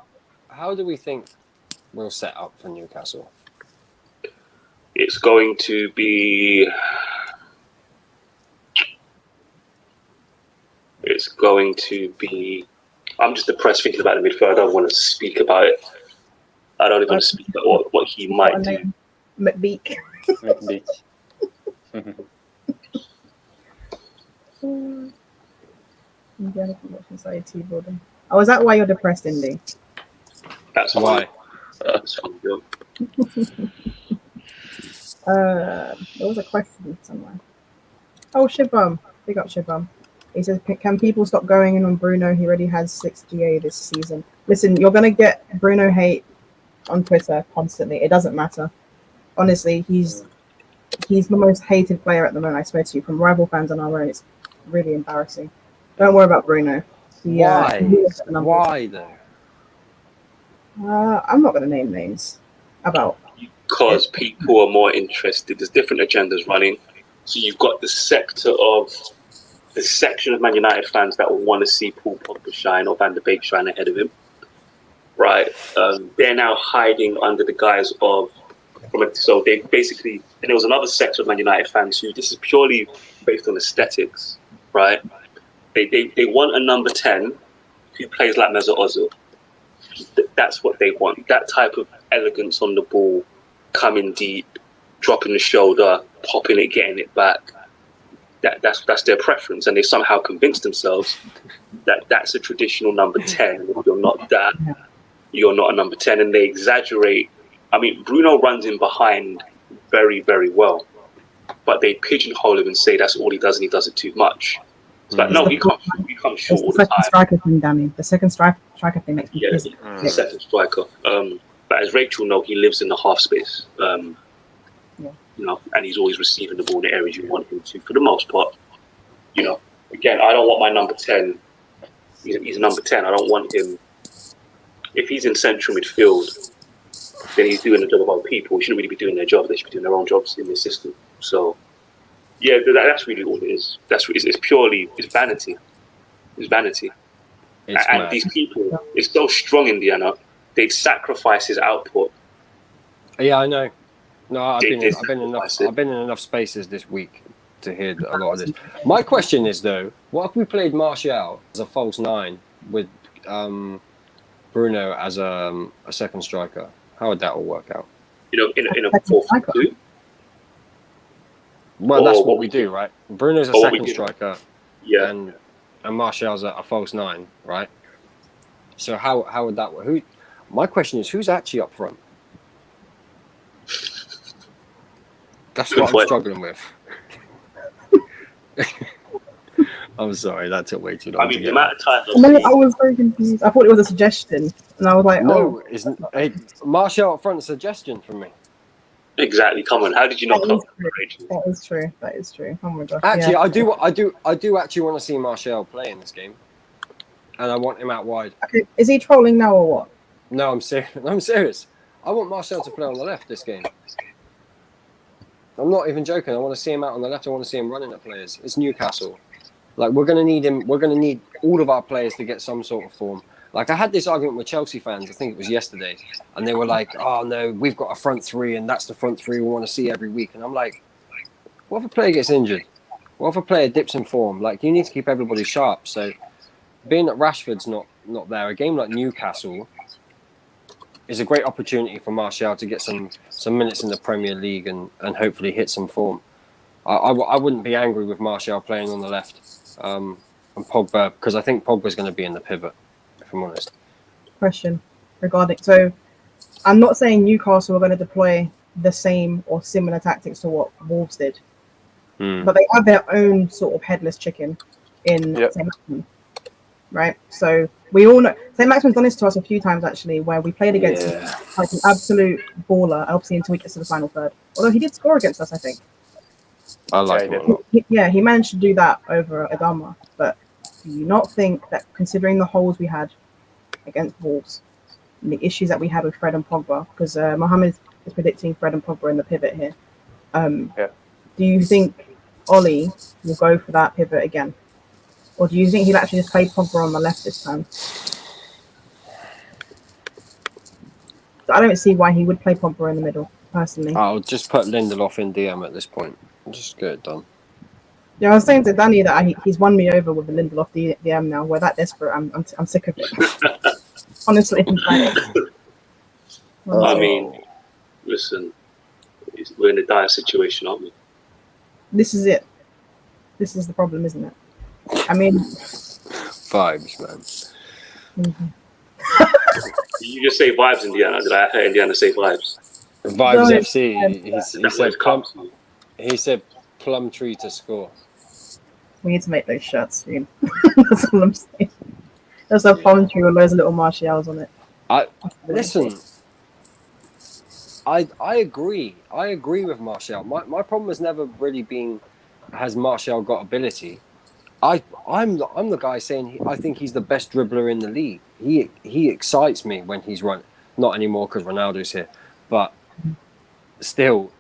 we think we'll set up for Newcastle? It's going to be. I'm just depressed thinking about the midfield. I don't want to speak about it. I don't even want to speak about what he might do. McBeak. Indiana Convention Society building. Oh, is that why you're depressed, Indy? That's why. That's fun, there was a question somewhere. Oh, Shibum. Big up Shibum. He says, can people stop going in on Bruno? He already has 6 GA this season. Listen, you're going to get Bruno hate on Twitter constantly. It doesn't matter. Honestly, he's the most hated player at the moment, I swear to you, from rival fans and our own. It's really embarrassing. Don't worry about Bruno. Why? Why, though? I'm not going to name names. Because people are more interested. There's different agendas running. So you've got the section of Man United fans that will want to see Paul Pogba shine or Van der Beek shine ahead of him. Right. They're now hiding under the guise of. So they basically, and there was another section of Man United fans who, this is purely based on aesthetics, right? They want a number 10 who plays like Mesut Ozil. That's what they want. That type of elegance on the ball, coming deep, dropping the shoulder, popping it, getting it back. That's their preference, and they somehow convince themselves that that's a traditional number 10. You're not that. You're not a number 10, and they exaggerate. I mean, Bruno runs in behind very, very well, but they pigeonhole him and say that's all he does, and he does it too much. It's like, no, we come short all the time. The second striker thing, Danny. The second striker thing makes me busy. The second striker. But as Rachel knows, he lives in the half space. You know, and he's always receiving the ball in the areas you want him to, for the most part. You know, again, I don't want my number 10. He's a number 10. I don't want him. If he's in central midfield, then he's doing the job of other people. He shouldn't really be doing their job. They should be doing their own jobs in the system. So, Yeah, that's really all it is. It's purely vanity. It's vanity. It's And mad. these people, it's so strong, Indiana. They'd sacrifice his output. Yeah, I know. No, I've been in sacrifice it. enough spaces this week to hear a lot of this. My question is though, what if we played Martial as a false 9 with Bruno as a second striker? How would that all work out? In a 4-4-2. Well, that's what we do, right? Bruno's a second striker, Yeah. and Martial's a false 9, right? So how would that work? My question is, who's actually up front? That's what I'm struggling with. I'm sorry, that took way too long. I mean, the amount of times I was very confused. I thought it was a suggestion, and I was like, no, isn't Martial up front a suggestion from me? Exactly. Come on, how did you not come? That is true. That is true. Oh my gosh. Actually, yeah. I do actually want to see Martial play in this game, and I want him out wide. Okay. Is he trolling now or what? No, I'm serious. I'm serious. I want Martial to play on the left this game. I'm not even joking. I want to see him out on the left. I want to see him running at players. It's Newcastle. Like, we're going to need him. We're going to need all of our players to get some sort of form. Like, I had this argument with Chelsea fans, I think it was yesterday, and they were like, oh, no, we've got a front three, and that's the front three we want to see every week. And I'm like, what if a player gets injured? What if a player dips in form? Like, you need to keep everybody sharp. So, being that Rashford's not there, a game like Newcastle is a great opportunity for Martial to get some minutes in the Premier League and hopefully hit some form. I wouldn't be angry with Martial playing on the left and Pogba, because I think Pogba's going to be in the pivot, if I'm honest. Question regarding, so I'm not saying Newcastle are going to deploy the same or similar tactics to what Wolves did, but they have their own sort of headless chicken in St. Maximin, right? So we all know St. Maximin's done this to us a few times actually, where we played against like an absolute baller, obviously until we get to the final third. Although he did score against us, I think. I like him a lot. He managed to do that over Adama. But do you not think that, considering the holes we had against Wolves and the issues that we had with Fred and Pogba, because Mohammed is predicting Fred and Pogba in the pivot here, do you think Ollie will go for that pivot again? Or do you think he'll actually just play Pogba on the left this time? So I don't see why he would play Pogba in the middle, personally. I'll just put Lindelof in DM at this point. Just get it done. Yeah, I was saying to Danny that he's won me over with the Lindelof DM now. We're that desperate. I'm sick of it. Honestly. I mean, listen, we're in a dire situation, aren't we? This is it. This is the problem, isn't it? I mean, vibes, man. Did you just say vibes, Indiana? Did I hear Indiana say vibes? Vibes No, FC. He said Plumtree to score. We need to make those shirts soon. That's all I'm saying. There's a palm tree with loads of little Martials on it. Listen. I agree. I agree with Martial. My problem has never really been, has Martial got ability? I'm the guy saying I think he's the best dribbler in the league. He excites me when he's running. Not anymore because Ronaldo's here, but still,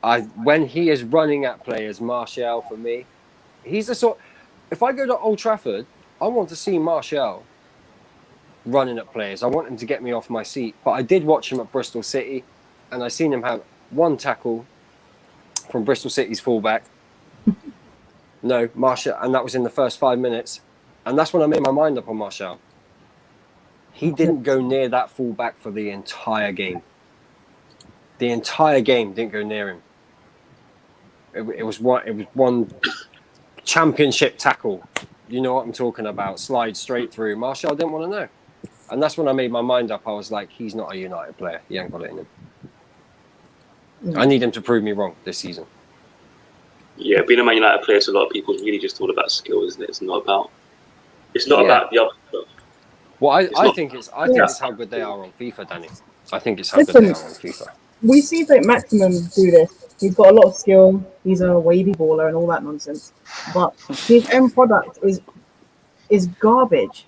when he is running at players, Martial for me, he's the sort. If I go to Old Trafford, I want to see Martial running at players. I want him to get me off my seat. But I did watch him at Bristol City, and I seen him have one tackle from Bristol City's fullback. No, Martial, and that was in the first 5 minutes. And that's when I made my mind up on Martial. He didn't go near that fullback for the entire game. The entire game didn't go near him. It was one championship tackle. You know what I'm talking about. Slide straight through. Martial didn't want to know. And that's when I made my mind up. I was like, he's not a United player. He ain't got it in him. I need him to prove me wrong this season. Yeah, being a Man United player to a lot of people is really just all about skill, isn't it? It's not about the other stuff. Well, I think it's how good they are on FIFA, Danny. I think it's how good they are on FIFA. We see St. Maximum do this. He's got a lot of skill. He's a wavy baller and all that nonsense. But his end product is garbage.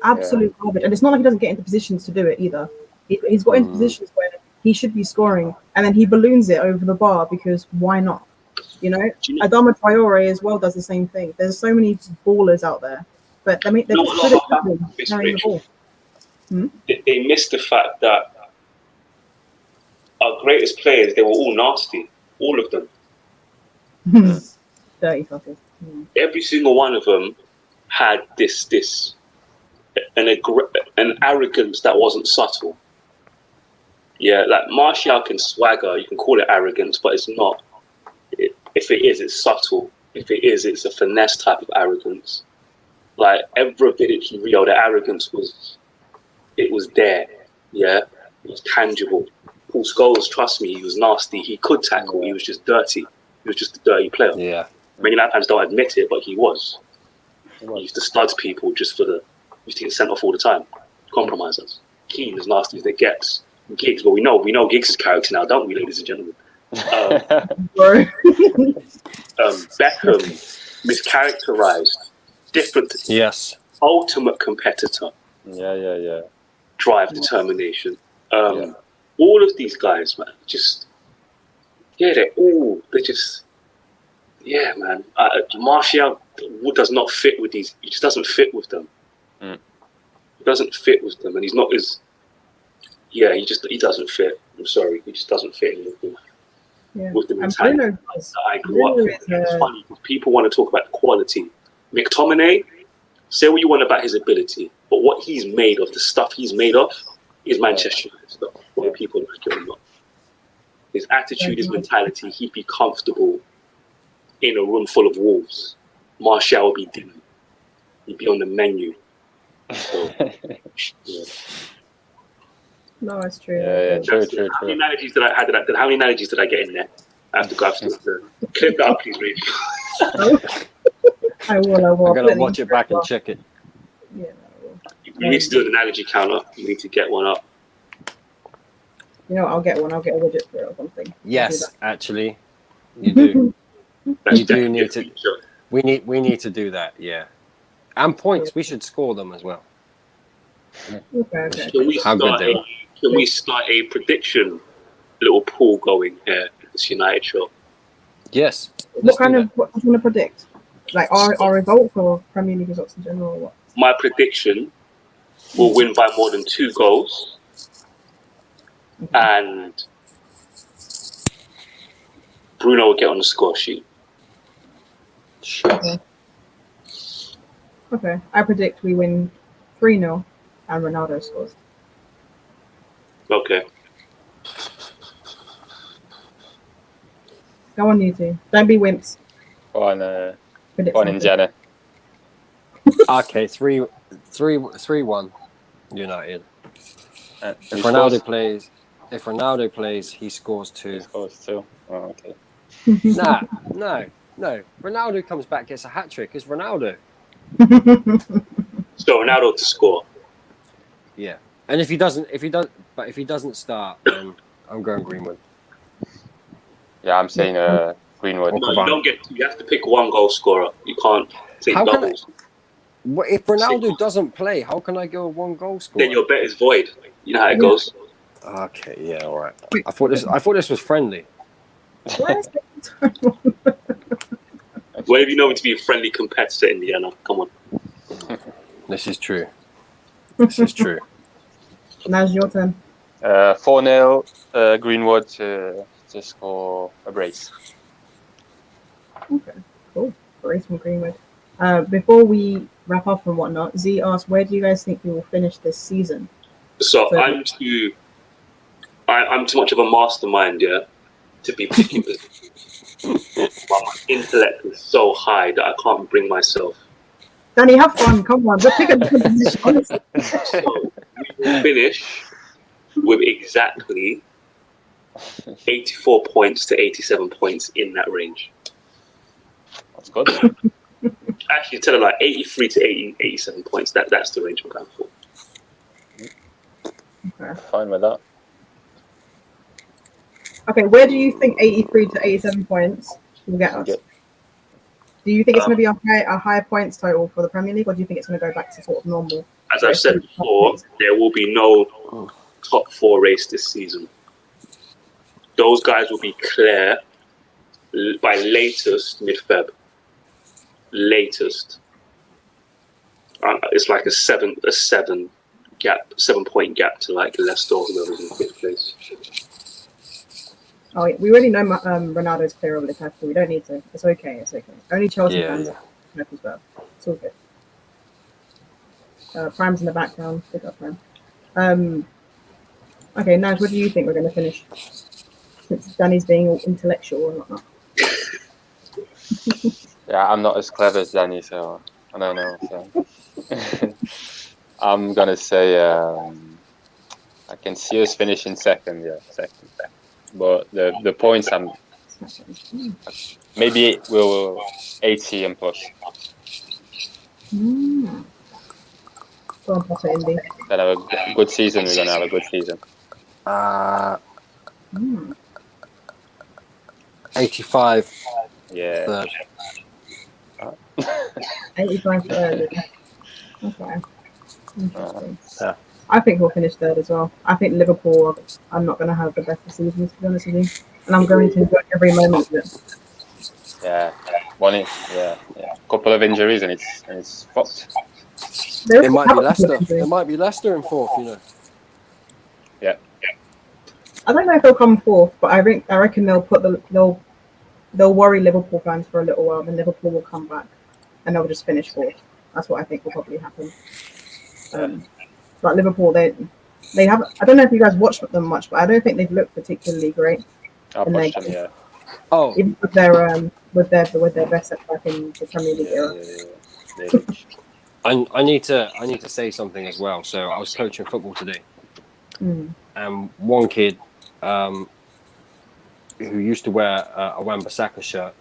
Absolute garbage. And it's not like he doesn't get into positions to do it either. He's got into positions where he should be scoring, and then he balloons it over the bar because why not? You know, Do you know, Adama Traore as well does the same thing. There's so many ballers out there, but I mean, they're you know just what good a at lot of dribbling, miss, carrying the Rachel? ball. They missed the fact that our greatest players, they were all nasty. All of them. Dirty fuckers. Mm. Every single one of them had an arrogance that wasn't subtle. Yeah, like Martial can swagger, you can call it arrogance, but it's not. If it is, it's subtle. If it is, it's a finesse type of arrogance. Like Evrovic and Rio, the arrogance was there. Yeah, it was tangible. Paul Scholes, trust me, he was nasty. He could tackle. He was just dirty. He was just a dirty player. Yeah. Many Lampans don't admit it, but he was. He used to stud people just for the. He used to get sent off all the time. Compromise us. Keane, as nasty as it gets. Giggs, but we know Giggs' character now, don't we, ladies and gentlemen? Beckham, mischaracterized, different, Yes. ultimate competitor, Yeah. drive, determination. All of these guys, man, man. Martial does not fit with these. He just doesn't fit with them. He doesn't fit with them, and he's not as. Yeah, he doesn't fit. I'm sorry, he just doesn't fit with the mentality that I grew up with. It's funny because people want to talk about the quality. McTominay, say what you want about his ability, but what he's made of, the stuff he's made of, is Manchester United stuff. Whether people like it or not. His attitude, his mentality, he'd be comfortable in a room full of wolves. Martial would be dinner. He'd be on the menu. So, yeah. No, it's true. Yeah, true. How many analogies did I get in there? I have to go after the clip that up, please, Rachel. I will. I'm going to watch it back and check it. Yeah, I will. You need to do an analogy counter. You need to get one up. You know, I'll get one. I'll get a widget for it or something. Yes, actually, you do. That's You do definitely need a to. feature. We need to do that. Yeah, and points. We should score them as well. Okay. Can we start a prediction little pool going here at this United show? Yes. What do you want to predict? Like our results or Premier League results in general or what? My prediction will win by more than 2 goals. And Bruno will get on the score sheet. Sure. Okay. I predict we win 3-0 and Ronaldo scores. Okay. Go on, you two. Don't be wimps. Go on in Jenna. Okay, 3-1 United. If He Ronaldo scores? plays, he scores 2. He scores 2. Oh, okay. No. Ronaldo comes back, gets a hat trick. It's Ronaldo. So Ronaldo to score. Yeah, and if he doesn't start, then I'm going Greenwood. Yeah, I'm saying Greenwood. No, you don't get 2. You have to pick 1 goal scorer. You can't take doubles. If Ronaldo doesn't play, how can I go 1 goal scorer? Then your bet is void. You know how it goes. Okay, yeah, all right. I thought this was friendly. Where have you known to be a friendly competitor, Indiana? Come on. This is true. This is true. Now's your turn. 4-0 Greenwood to score a brace. Okay, cool. Brace from Greenwood. Before we wrap up and whatnot, Z asked, where do you guys think we will finish this season? So I'm too much of a mastermind, yeah, to be picky with. My intellect is so high that I can't bring myself. Danny, have fun. Come on, just pick a different position. Honestly. So we will finish with exactly 84 points to 87 points in that range. That's good. Actually, tell them like 83 to 87 points. That's the range I'm going for. Okay. Fine with that. Okay, where do you think 83 to 87 points will get us? Do you think it's going to be a high points total for the Premier League, or do you think it's going to go back to sort of normal? As I've said before, there will be no top 4 race this season. Those guys will be clear by latest mid-Feb. Latest. It's like a 7 point gap to like Leicester, whoever's in 5th place. Oh, we already know Ronaldo's clear over the category. We don't need to. It's okay. It's okay. Only Chelsea fans know as well. It's all good. Prime's in the background. Pick up Prime. Okay, Naj, what do you think we're going to finish? Since Danny's being all intellectual and whatnot. Yeah, I'm not as clever as Danny, so I don't know. So. I'm gonna say I can see us finishing second. Yeah, second. But the points maybe we'll 80 and plus. Go on, Potter Indy. Gonna have a good season. We're gonna have a good season. 85. Yeah. Third. 85 third. Okay. Interesting. Yeah. I think we'll finish third as well. I think Liverpool are not going to have the best of seasons, to be honest with you. And I'm going to enjoy every moment of it. Yeah. Couple of injuries and it's fucked. It might be Leicester. It might be Leicester in 4th, you know. Yeah. I don't know if they'll come 4th, but I reckon they'll worry Liverpool fans for a little while, then Liverpool will come back and they'll just finish 4th. That's what I think will probably happen. But Liverpool, they have. I don't know if you guys watched them much, but I don't think they've looked particularly great. I'll push them, yeah. Oh, even with their best set back in the Premier League era. I need to say something as well. So I was coaching football today, and one kid who used to wear a Wan-Bissaka shirt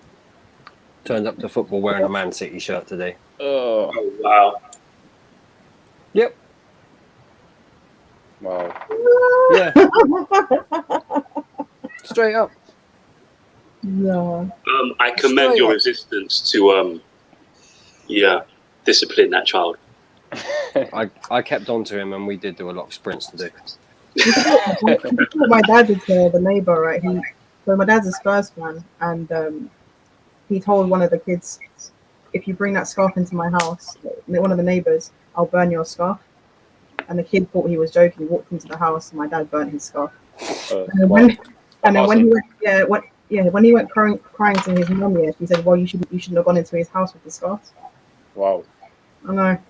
turned up to football wearing a Man City shirt today. Oh wow! Yep. Wow. Yeah. Straight up. No. I commend your resistance to discipline that child. I kept on to him and we did do a lot of sprints today. What my dad did to the neighbour, right? So my dad's a Spurs fan, and he told one of the kids, if you bring that scarf into my house, one of the neighbours, I'll burn your scarf. And the kid thought he was joking. He walked into the house, and my dad burnt his scarf. When he went crying to his mum, he said, "Well, you shouldn't have gone into his house with the scarf." Wow. I know. It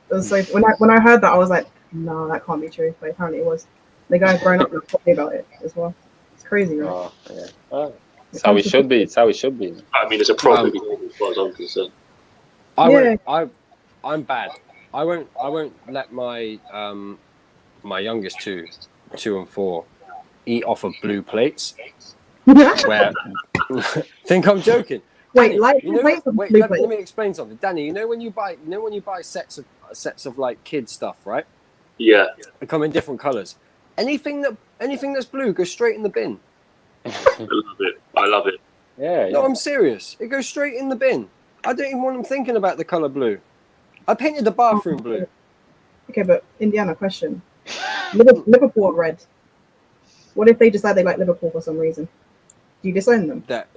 was so when I heard that, I was like, "No, that can't be true." But apparently, it was. The guy's grown up and talking about it as well. It's crazy, right? Oh, yeah. It's how it should be. It's how it should be. I mean, it's a problem as far as I'm concerned. I'm bad. I won't let my my youngest two and 4 eat off of blue plates. Where think I'm joking. Wait, Danny, let me explain something. Danny, you know when you buy sets of like kid stuff, right? Yeah. They come in different colours. Anything that's blue goes straight in the bin. I love it. Yeah. No, I'm serious. It goes straight in the bin. I don't even want them thinking about the colour blue. I painted the bathroom blue. Okay, but Indiana, question. Liverpool red. What if they decide they like Liverpool for some reason? Do you disown them? That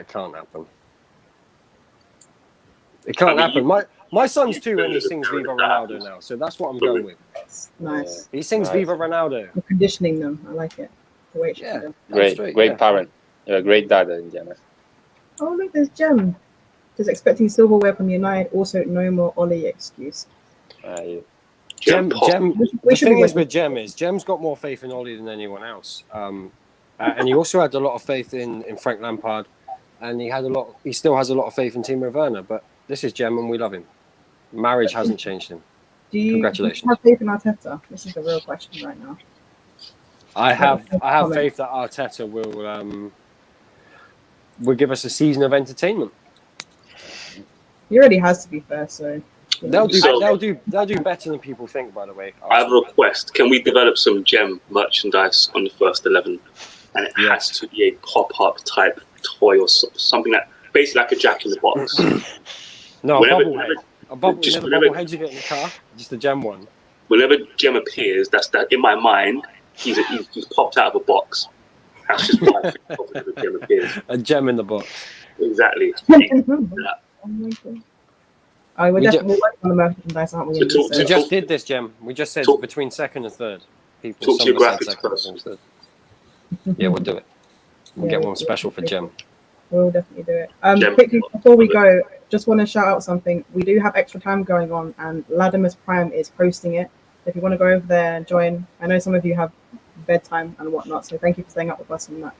can't happen. It can't happen. My son's 2 and he sings Viva Ronaldo now, so that's what I'm going with. Nice. He sings Viva Ronaldo. You're conditioning them. I like it. The way it should be. Great parent. You're a great dad, Indiana. Oh, look, there's Jem. Does expecting silverware from United also no more Ollie excuse? Jem. The thing is with Jem is Jem's got more faith in Ollie than anyone else, and he also had a lot of faith in Frank Lampard, and he still has a lot of faith in Timo Werner. But this is Jem, and we love him. Marriage hasn't changed him. Congratulations. Do you have faith in Arteta? This is the real question right now. I have faith that Arteta will give us a season of entertainment. He already has, to be fair. So they'll do better than people think. By the way, I have a request. Can we develop some Gem merchandise on the first 11? And it has to be a pop-up type toy or something that basically like a Jack in the Box. No, a bobblehead you get in the car, just a Gem one. Whenever Gem appears, that's that in my mind. He's popped out of a box. That's just why I think Gem appears. A Gem in the box. exactly. Oh my God. Oh, we're We definitely working on the merchandise, aren't we? So talk We to- just did this, Jem. We just said Talk- between second and third. People, Talk to some your of us said graphics second, first. some said. Yeah, we'll do it. We'll get one special for Jem. We'll definitely do it. Gem. Quickly before we go, just want to shout out something. We do have extra time going on, and Latimer's Prime is hosting it. If you want to go over there and join, I know some of you have bedtime and whatnot, so thank you for staying up with us on that.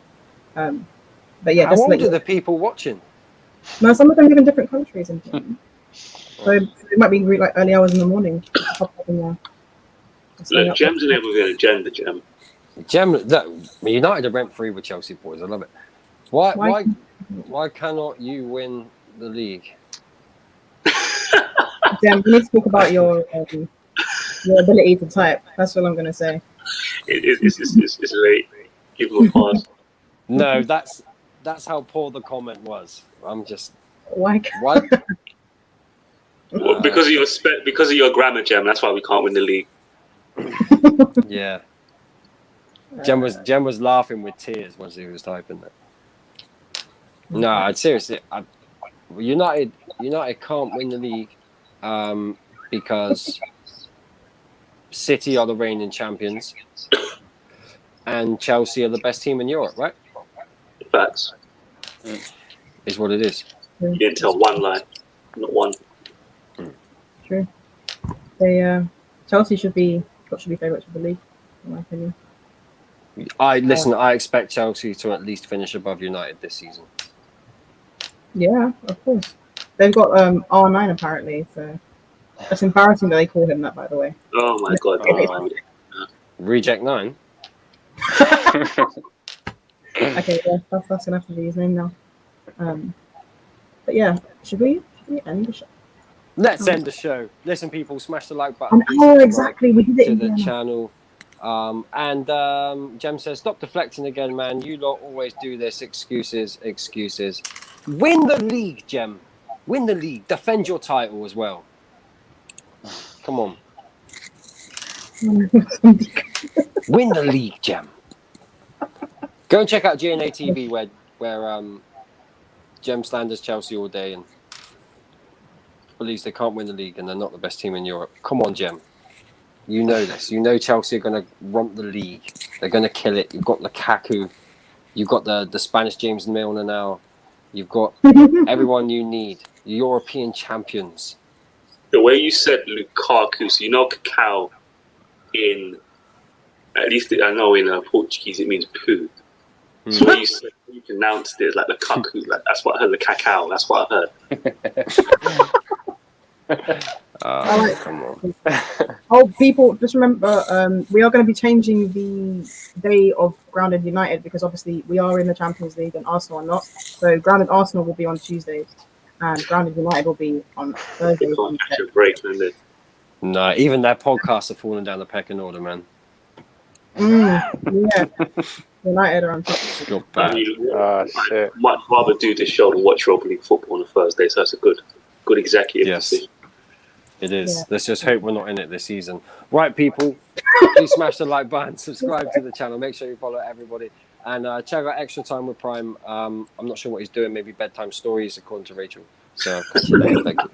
But yeah, How just old let are you the people watching? no, some of them live in different countries and things. So it might be like early hours in the morning. Hop up in there. Staying Look, up Gem's with- an with an agenda, Gem. Jem, look, United are rent free with Chelsea boys. I love it. Why cannot you win the league? Jem, we need to talk about your ability to type. That's all I'm going to say. It's late. Give him a pause. No, that's how poor the comment was. I'm just Why? why. Well, because of your grammar, Gem. That's why we can't win the league. Yeah. Jem was laughing with tears once he was typing that. No, I'd seriously. United can't win the league because City are the reigning champions and Chelsea are the best team in Europe, right? Facts. Is what it is. You didn't tell one lie, not one. True. They Chelsea should be favourites for the league, in my opinion. I expect Chelsea to at least finish above United this season. Yeah, of course. They've got R9 apparently, so it's embarrassing that they call him that, by the way. Oh my God. Reject 9. Okay, yeah, that's gonna have to be his name now. But yeah, should we end the show? Let's end the show. Listen, people, smash the like button. An please hour subscribe exactly. We did it to in the the channel. And Jem says, stop deflecting again, man. You lot always do this. Excuses. Win the league, Jem. Win the league. Defend your title as well. Come on. Win the league, Jem. Go and check out GNA TV where Jem slanders Chelsea all day and believes they can't win the league and they're not the best team in Europe. Come on, Jem. You know this. You know Chelsea are going to romp the league. They're going to kill it. You've got Lukaku. You've got the Spanish James Milner now. You've got everyone you need. European champions. The way you said Lukaku, so you know cacao in, at least I know in Portuguese it means poo. So when you pronounced it like Lukaku, like that's what I heard, the cacao, that's what I heard. Come on. Oh, people, just remember, we are going to be changing the day of Grounded United because obviously we are in the Champions League and Arsenal are not. So Grounded Arsenal will be on Tuesdays and Grounded United will be on They Thursdays. can't catch a break, can they? No, even their podcasts are falling down the pecking order, man. Yeah, United are on top. Got I bad. mean, shit. I'd much rather do this show than watch Europa League football on a Thursday, so that's a good executive Yes. decision. It is. Yeah. Let's just hope we're not in it this season. Right, people, please smash the like button, subscribe to the channel, make sure you follow everybody, and check out Extra Time with Prime. I'm not sure what he's doing, maybe bedtime stories according to Rachel. So catch you later. Thank you.